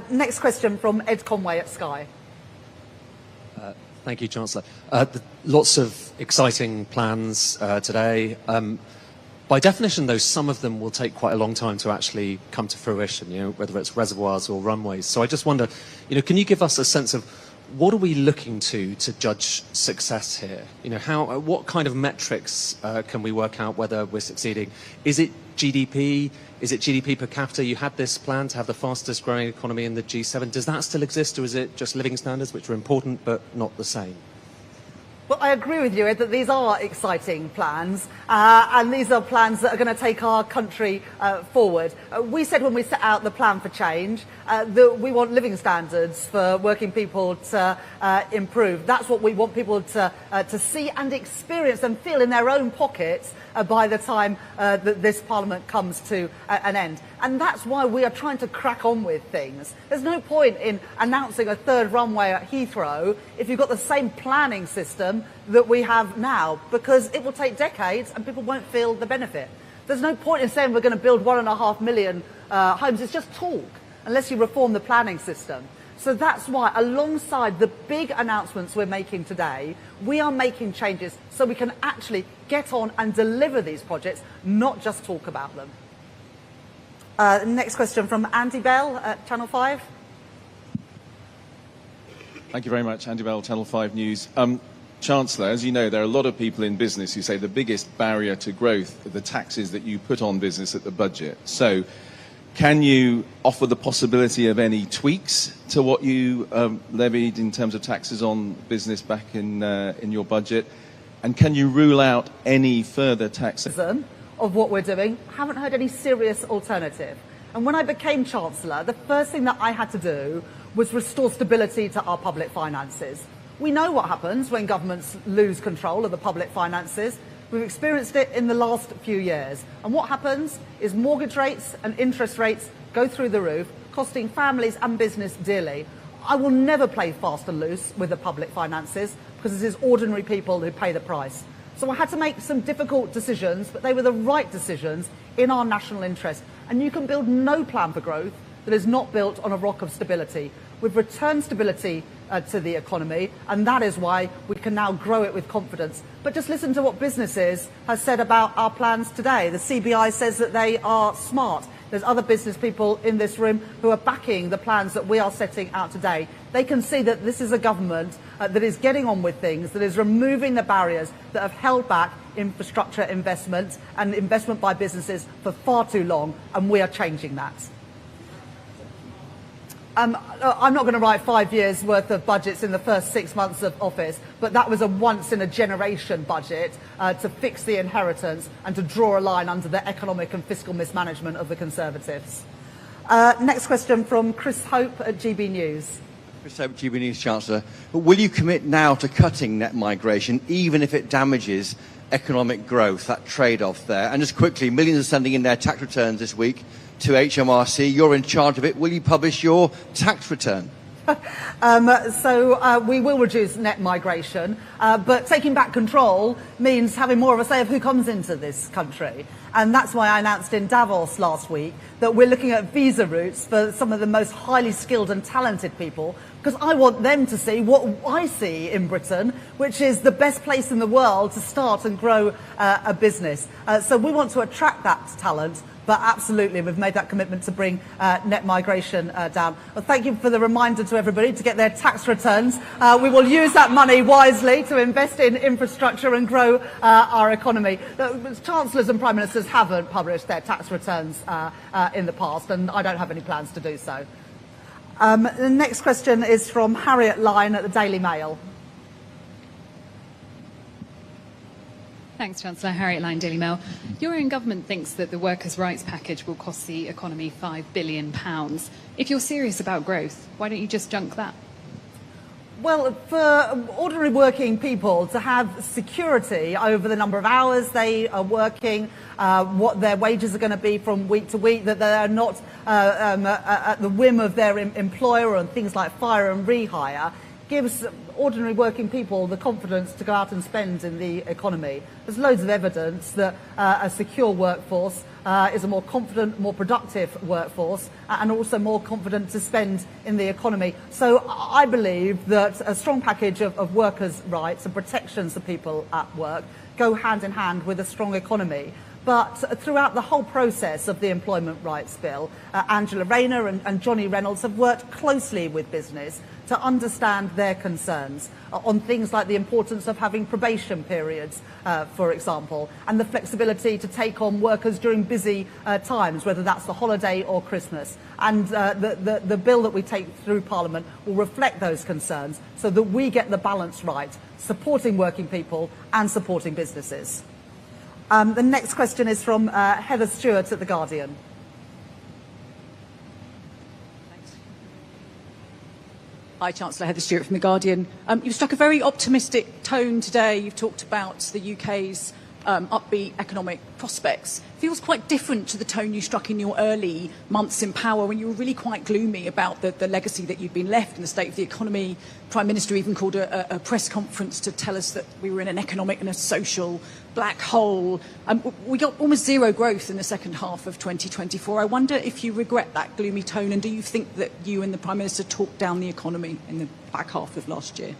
S4: Next question from Ed Conway at Sky.
S6: Thank you, Chancellor. Lots of exciting plans today. By definition, though, some of them will take quite a long time to actually come to fruition, whether it's reservoirs or runways. So I just wonder, can you give us a sense of what are we looking to judge success here? What kind of metrics can we work out whether we're succeeding? Is it GDP? Is it GDP per capita? You had this plan to have the fastest growing economy in the G7. Does that still exist, or is it just living standards, which are important but not the same?
S4: Well, I agree with you, Ed, that these are exciting plans, and these are plans that are going to take our country forward. We said when we set out the plan for change that we want living standards for working people to improve. That's what we want people to see and experience and feel in their own pockets by the time that this Parliament comes to an end. And that's why we are trying to crack on with things. There's no point in announcing a third runway at Heathrow if you've got the same planning system that we have now, because it will take decades and people won't feel the benefit. There's no point in saying we're going to build 1.5 million homes. It's just talk, unless you reform the planning system. So that's why, alongside the big announcements we're making today, we are making changes so we can actually get on and deliver these projects, not just talk about them. Next question from Andy Bell at Channel 5.
S7: Thank you very much. Andy Bell, Channel 5 News. Chancellor, as you know, there are a lot of people in business who say the biggest barrier to growth are the taxes that you put on business at the budget. So, can you offer the possibility of any tweaks to what you levied in terms of taxes on business back in your budget? And can you rule out any further taxes?
S4: Of what we're doing, haven't heard any serious alternative. And when I became Chancellor, the first thing that I had to do was restore stability to our public finances. We know what happens when governments lose control of the public finances. We've experienced it in the last few years. And what happens is mortgage rates and interest rates go through the roof, costing families and business dearly. I will never play fast and loose with the public finances because it is ordinary people who pay the price. So I had to make some difficult decisions, but they were the right decisions in our national interest. And you can build no plan for growth that is not built on a rock of stability. We've returned stability to the economy, and that is why we can now grow it with confidence. But just listen to what businesses have said about our plans today. The CBI says that they are smart. There's other business people in this room who are backing the plans that we are setting out today. They can see that this is a government that is getting on with things, that is removing the barriers that have held back infrastructure investment and investment by businesses for far too long, and we are changing that. I'm not going to write 5 years' worth of budgets in the first 6 months of office, but that was a once-in-a-generation budget to fix the inheritance and to draw a line under the economic and fiscal mismanagement of the Conservatives. Next question from Chris Hope at GB News.
S8: Chris Hope, GB News, Chancellor. Will you commit now to cutting net migration, even if it damages economic growth, that trade-off there? And just quickly, millions are sending in their tax returns this week to HMRC. You're in charge of it. Will you publish your tax return?
S4: We will reduce net migration, but taking back control means having more of a say of who comes into this country. And that's why I announced in Davos last week that we're looking at visa routes for some of the most highly skilled and talented people, because I want them to see what I see in Britain, which is the best place in the world to start and grow a business. So we want to attract that talent. But absolutely, we've made that commitment to bring net migration down. Well, thank you for the reminder to everybody to get their tax returns. We will use that money wisely to invest in infrastructure and grow our economy. Chancellors and Prime Ministers haven't published their tax returns in the past, and I don't have any plans to do so. The next question is from Harriet Lyne at the Daily Mail.
S9: Thanks, Chancellor. Harriet Lyne, Daily Mail. Your own government thinks that the workers' rights package will cost the economy £5 billion. If you're serious about growth, why don't you just junk that?
S4: Well, for ordinary working people to have security over the number of hours they are working, what their wages are going to be from week to week, that they are not at the whim of their employer on things like fire and rehire, gives ordinary working people the confidence to go out and spend in the economy. There's loads of evidence that a secure workforce is a more confident, more productive workforce, and also more confident to spend in the economy. So I believe that a strong package of workers' rights and protections for people at work go hand in hand with a strong economy. But throughout the whole process of the Employment Rights Bill, Angela Rayner and Johnny Reynolds have worked closely with business to understand their concerns on things like the importance of having probation periods, for example, and the flexibility to take on workers during busy times, whether that's the holiday or Christmas. And the bill that we take through Parliament will reflect those concerns so that we get the balance right, supporting working people and supporting businesses. The next question is from Heather Stewart at The Guardian.
S10: Thanks. Hi, Chancellor. Heather Stewart from The Guardian. You've struck a very optimistic tone today. You've talked about the UK's upbeat economic prospects. Feels quite different to the tone you struck in your early months in power when you were really quite gloomy about the legacy that you'd been left and the state of the economy. Prime Minister even called a press conference to tell us that we were in an economic and a social black hole. We got almost zero growth in the second half of 2024. I wonder if you regret that gloomy tone, and do you think that you and the Prime Minister talked down the economy in the back half of last year?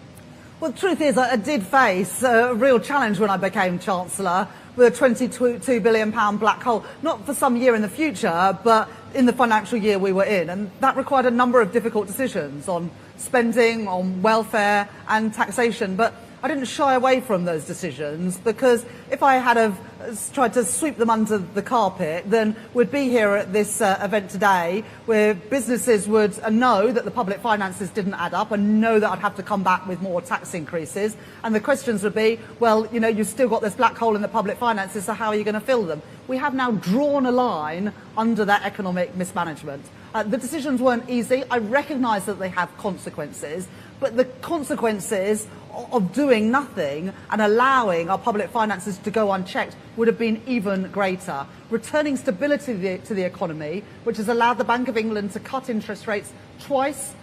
S4: Well, the truth is, I did face a real challenge when I became Chancellor with a £22 billion black hole, not for some year in the future, but in the financial year we were in. And that required a number of difficult decisions on spending, on welfare and taxation. But I didn't shy away from those decisions, because if I had have tried to sweep them under the carpet, then we'd be here at this event today where businesses would know that the public finances didn't add up and know that I'd have to come back with more tax increases. And the questions would be, well, you know, you've still got this black hole in the public finances, so how are you going to fill them? We have now drawn a line under that economic mismanagement. The decisions weren't easy. I recognise that they have consequences, but the consequences of doing nothing and allowing our public finances to go unchecked would have been even greater. Returning stability to the economy, which has allowed the Bank of England to cut interest rates twice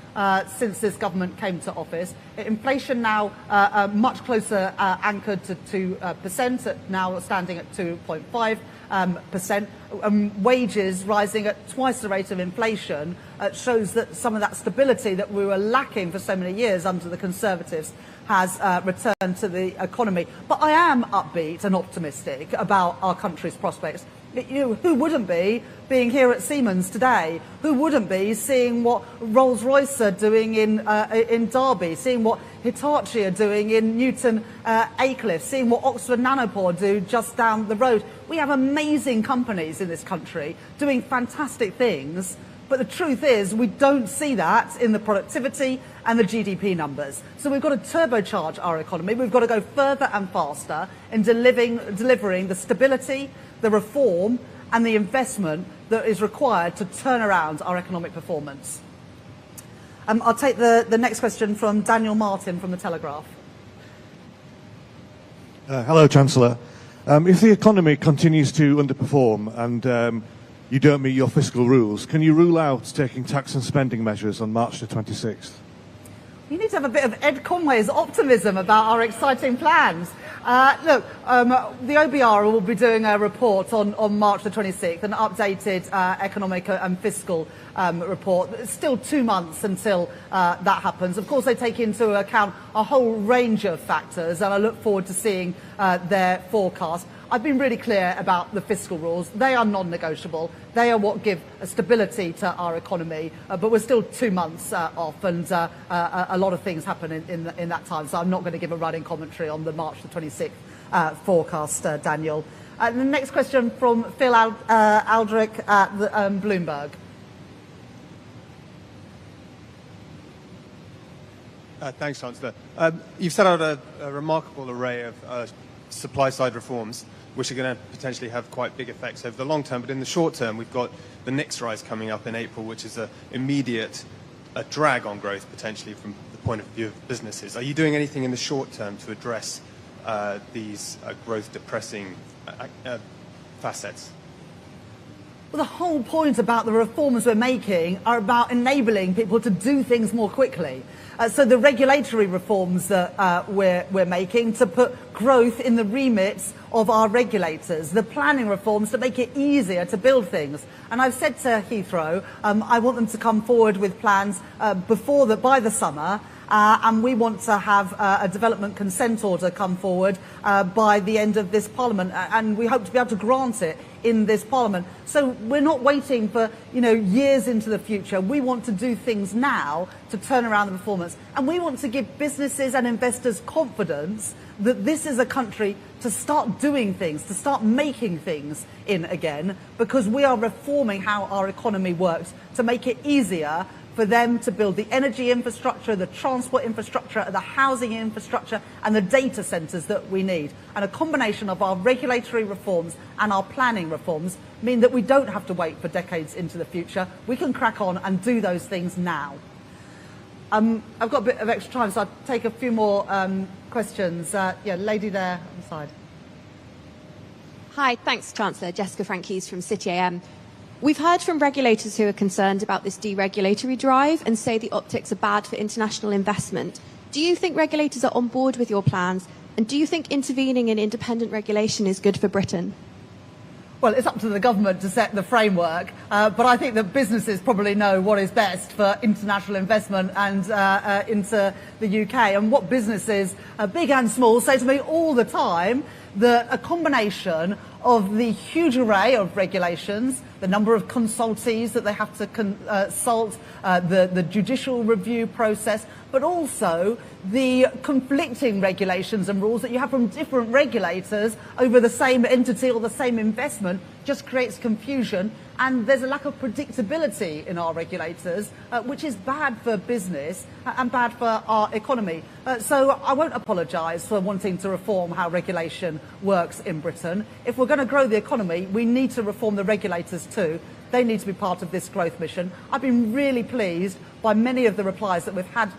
S4: since this government came to office. Inflation now much closer anchored to 2%, now standing at 2.5%. percent, wages rising at twice the rate of inflation, shows that some of that stability that we were lacking for so many years under the Conservatives has returned to the economy. But I am upbeat and optimistic about our country's prospects. Who wouldn't be being here at Siemens today? Who wouldn't be seeing what Rolls-Royce are doing in Derby, seeing what Hitachi are doing in Newton Aycliffe, seeing what Oxford Nanopore do just down the road? We have amazing companies in this country doing fantastic things, but the truth is we don't see that in the productivity and the GDP numbers. So we've got to turbocharge our economy. We've got to go further and faster in delivering the stability, the reform and the investment that is required to turn around our economic performance. I'll take the next question from Daniel Martin from The Telegraph.
S11: Hello, Chancellor. If the economy continues to underperform and you don't meet your fiscal rules, can you rule out taking tax and spending measures on March the 26th?
S4: You need to have a bit of Ed Conway's optimism about our exciting plans. Look, the OBR will be doing a report on March the 26th, an updated economic and fiscal report. It's still 2 months until that happens. Of course, they take into account a whole range of factors, and I look forward to seeing their forecast. I've been really clear about the fiscal rules. They are non-negotiable. They are what give a stability to our economy. But we're still 2 months off, and a lot of things happen in that time. So I'm not going to give a running commentary on the March the 26th forecast, Daniel. The next question from Phil Aldrich at Bloomberg.
S12: Thanks, Chancellor. You've set out a remarkable array of supply-side reforms, which are going to potentially have quite big effects over the long term. But in the short term, we've got the NICS rise coming up in April, which is an immediate drag on growth, potentially, from the point of view of businesses. Are you doing anything in the short term to address these growth-depressing facets?
S4: Well, the whole point about the reforms we're making are about enabling people to do things more quickly. So the regulatory reforms that we're making to put growth in the remit of our regulators, the planning reforms to make it easier to build things. And I've said to Heathrow, I want them to come forward with plans by the summer. And we want to have a development consent order come forward by the end of this Parliament, and we hope to be able to grant it in this Parliament. So we're not waiting for years into the future. We want to do things now to turn around the performance, and we want to give businesses and investors confidence that this is a country to start doing things, to start making things in again, because we are reforming how our economy works to make it easier for them to build the energy infrastructure, the transport infrastructure, the housing infrastructure and the data centres that we need. And a combination of our regulatory reforms and our planning reforms mean that we don't have to wait for decades into the future. We can crack on and do those things now. I've got a bit of extra time, so I'll take a few more questions. Lady there on the side.
S13: Hi, thanks, Chancellor. Jessica Frankies from City AM. We've heard from regulators who are concerned about this deregulatory drive and say the optics are bad for international investment. Do you think regulators are on board with your plans? And do you think intervening in independent regulation is good for Britain?
S4: Well, it's up to the government to set the framework, but I think that businesses probably know what is best for international investment and into the UK. And what businesses, big and small, say to me all the time that a combination of the huge array of regulations, the number of consultees that they have to consult, the judicial review process, but also the conflicting regulations and rules that you have from different regulators over the same entity or the same investment just creates confusion, and there's a lack of predictability in our regulators, which is bad for business and bad for our economy. So I won't apologise for wanting to reform how regulation works in Britain. If we're going to grow the economy, we need to reform the regulators too. They need to be part of this growth mission. I've been really pleased by many of the replies that we've had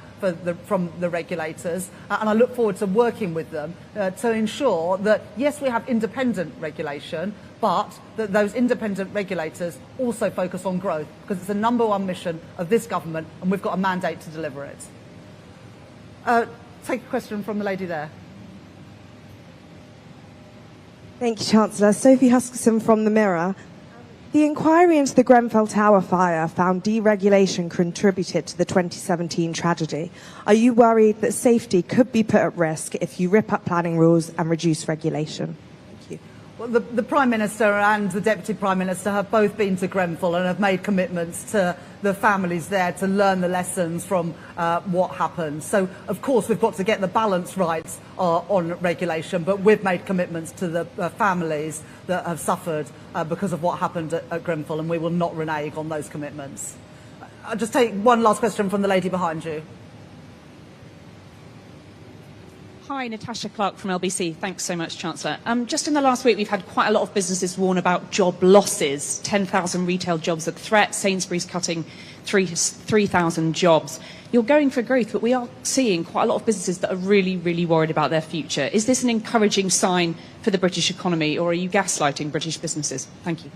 S4: from the regulators, and I look forward to working with them to ensure that, yes, we have independent regulation, but that those independent regulators also focus on growth, because it's the number one mission of this government, and we've got a mandate to deliver it. Take a question from the lady there.
S14: Thank you, Chancellor. Sophie Huskerson from The Mirror. The inquiry into the Grenfell Tower fire found deregulation contributed to the 2017 tragedy. Are you worried that safety could be put at risk if you rip up planning rules and reduce regulation? Thank you.
S4: Well, the Prime Minister and the Deputy Prime Minister have both been to Grenfell and have made commitments to the families there to learn the lessons from what happened. So, of course, we've got to get the balance right on regulation, but we've made commitments to the families that have suffered because of what happened at Grenfell, and we will not renege on those commitments. I'll just take one last question from the lady behind you.
S15: Hi, Natasha Clark from LBC. Thanks so much, Chancellor. Just in the last week, we've had quite a lot of businesses warn about job losses. 10,000 retail jobs at threat. Sainsbury's cutting 3,000 jobs. You're going for growth, but we are seeing quite a lot of businesses that are really, really worried about their future. Is this an encouraging sign for the British economy, or are you gaslighting British businesses? Thank you.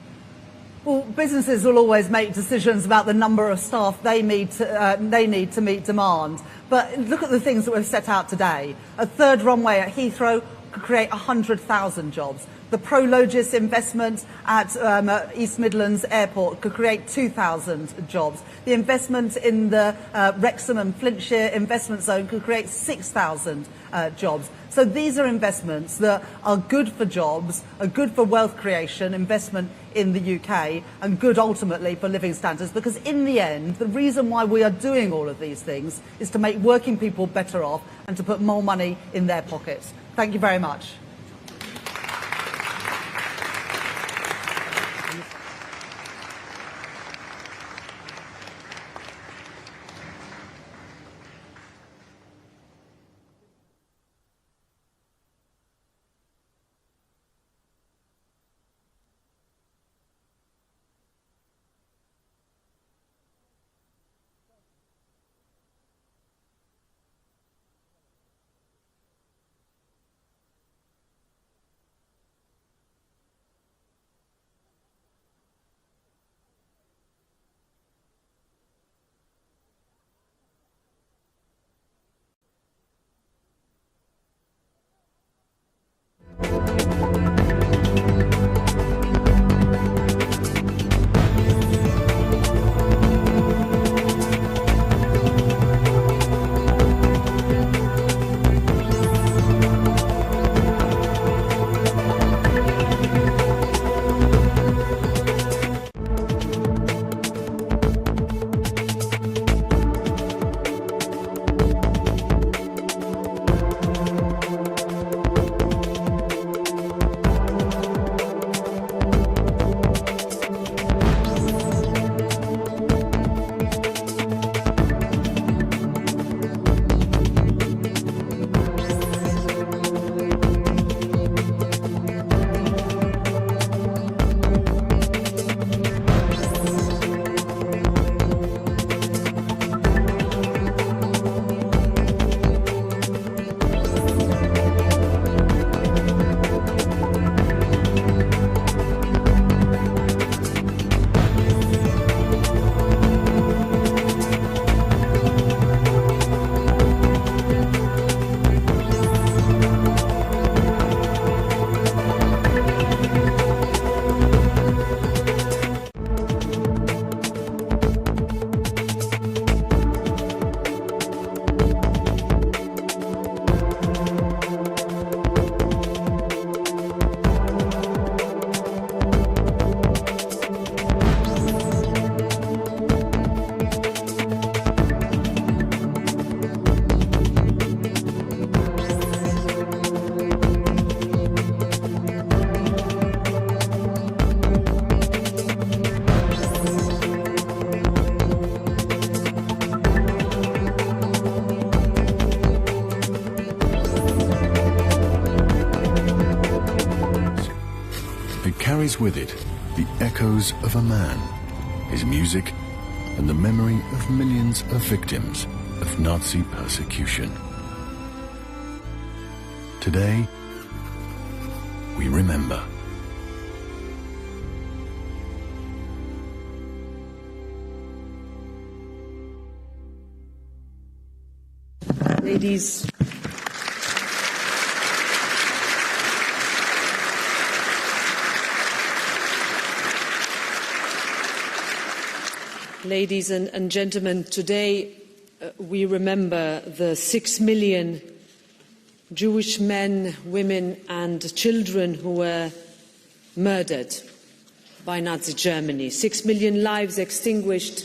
S4: Well, businesses will always make decisions about the number of staff they need to meet demand. But look at the things that we've set out today. A third runway at Heathrow could create 100,000 jobs. The Prologis investment at East Midlands Airport could create 2,000 jobs. The investment in the Wrexham and Flintshire investment zone could create 6,000 jobs. So these are investments that are good for jobs, are good for wealth creation, investment in the UK, and good ultimately for living standards, because in the end, the reason why we are doing all of these things is to make working people better off and to put more money in their pockets. Thank you very much.
S16: carries with it the echoes of a man, his music, and the memory of millions of victims of Nazi persecution. Today, we remember.
S15: Ladies.
S17: ladies and gentlemen, today we remember the 6 million Jewish men, women and children who were murdered by Nazi Germany. 6 million lives extinguished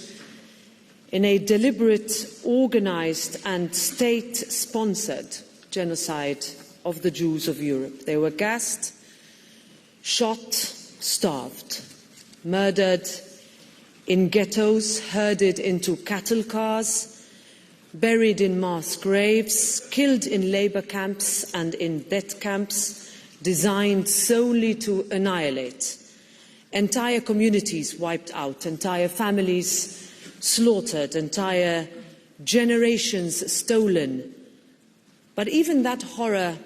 S17: in a deliberate, organised and state-sponsored genocide of the Jews of Europe. They were gassed, shot, starved, murdered in ghettos, herded into cattle cars, buried in mass graves, killed in labour camps and in death camps, designed solely to annihilate. Entire communities wiped out, entire families slaughtered, entire generations stolen. But even that horror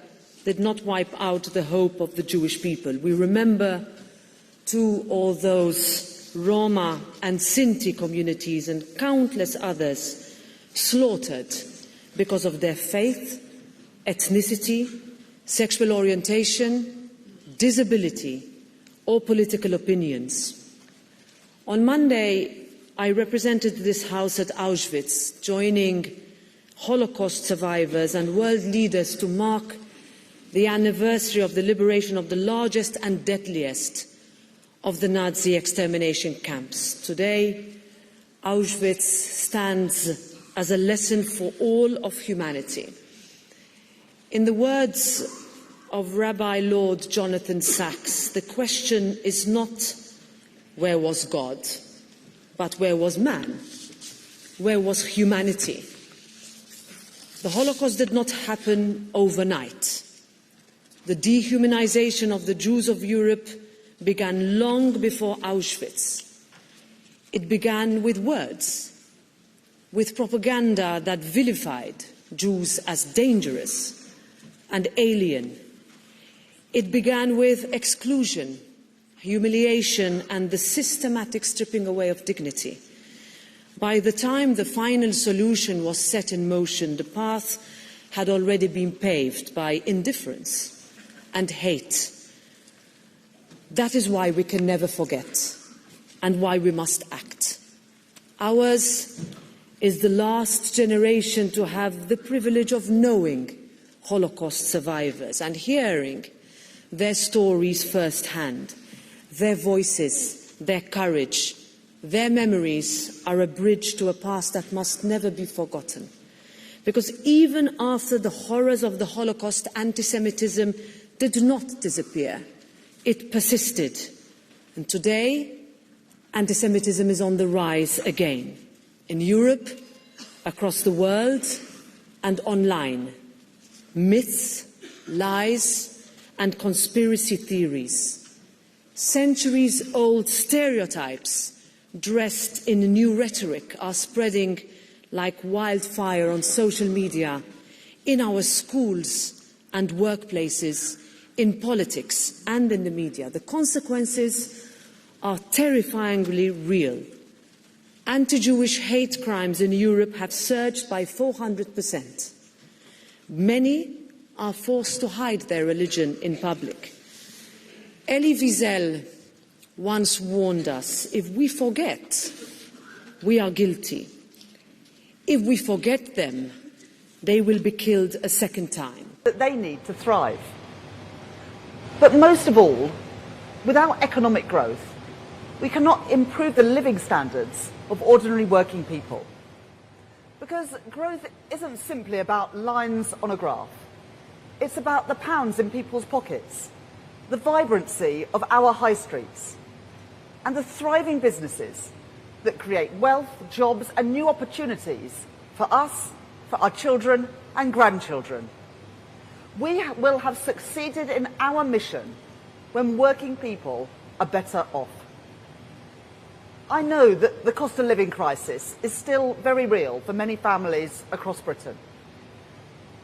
S17: did not wipe out the hope of the Jewish people. We remember too all those Roma and Sinti communities and countless others slaughtered because of their faith, ethnicity, sexual orientation, disability or political opinions. On Monday, I represented this House at Auschwitz, joining Holocaust survivors and world leaders to mark the anniversary of the liberation of the largest and deadliest of the Nazi extermination camps. Today, Auschwitz stands as a lesson for all of humanity. In the words of Rabbi Lord Jonathan Sacks, the question is not where was God, but where was man? Where was humanity? The Holocaust did not happen overnight. The dehumanization of the Jews of Europe began long before Auschwitz. It began with words, with propaganda that vilified Jews as dangerous and alien. It began with exclusion, humiliation, and the systematic stripping away of dignity. By the time the final solution was set in motion, the path had already been paved by indifference and hate. That is why we can never forget and why we must act. Ours is the last generation to have the privilege of knowing Holocaust survivors and hearing their stories firsthand. Their voices, their courage, their memories are a bridge to a past that must never be forgotten. Because even after the horrors of the Holocaust, anti-Semitism did not disappear. It persisted. And today, anti-Semitism is on the rise again. In Europe, across the world, and online. Myths, lies, and conspiracy theories. Centuries-old stereotypes dressed in new rhetoric are spreading like wildfire on social media, in our schools and workplaces, in politics and in the media. The consequences are terrifyingly real. Anti-Jewish hate crimes in Europe have surged by 400%. Many are forced to hide their religion in public. Elie Wiesel once warned us, if we forget, we are guilty. If we forget them, they will be killed a second time.
S4: That they need to thrive. But most of all, without economic growth, we cannot improve the living standards of ordinary working people. Because growth isn't simply about lines on a graph. It's about the pounds in people's pockets, the vibrancy of our high streets, and the thriving businesses that create wealth, jobs, and new opportunities for us, for our children and grandchildren. We will have succeeded in our mission when working people are better off. I know that the cost of living crisis is still very real for many families across Britain.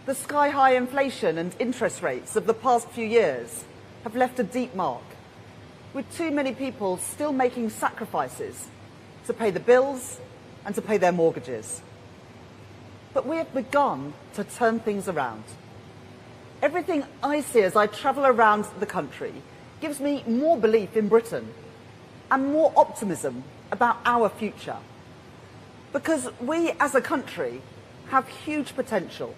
S4: The sky-high inflation and interest rates of the past few years have left a deep mark, with too many people still making sacrifices to pay the bills and to pay their mortgages. But we have begun to turn things around. Everything I see as I travel around the country gives me more belief in Britain and more optimism about our future. Because we as a country have huge potential.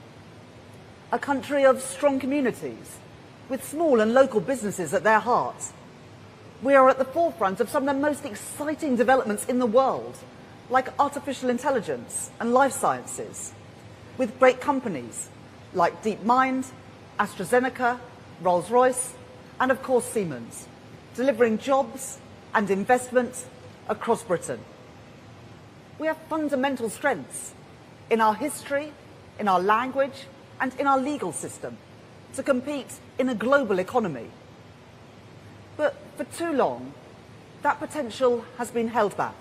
S4: A country of strong communities, with small and local businesses at their heart. We are at the forefront of some of the most exciting developments in the world, like artificial intelligence and life sciences, with great companies like DeepMind, AstraZeneca, Rolls-Royce, and of course Siemens, delivering jobs and investment across Britain. We have fundamental strengths in our history, in our language, and in our legal system to compete in a global economy. But for too long, that potential has been held back.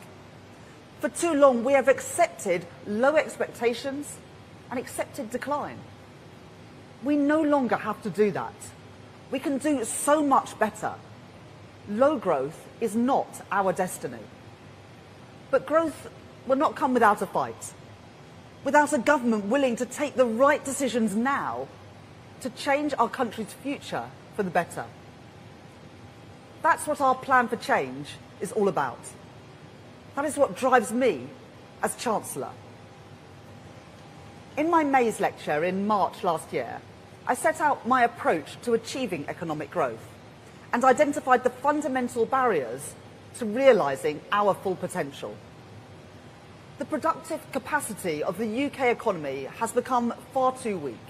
S4: For too long, we have accepted low expectations and accepted decline. We no longer have to do that. We can do so much better. Low growth is not our destiny. But growth will not come without a fight, without a government willing to take the right decisions now to change our country's future for the better. That's what our plan for change is all about. That is what drives me as Chancellor. In my May's lecture in March last year, I set out my approach to achieving economic growth and identified the fundamental barriers to realising our full potential. The productive capacity of the UK economy has become far too weak.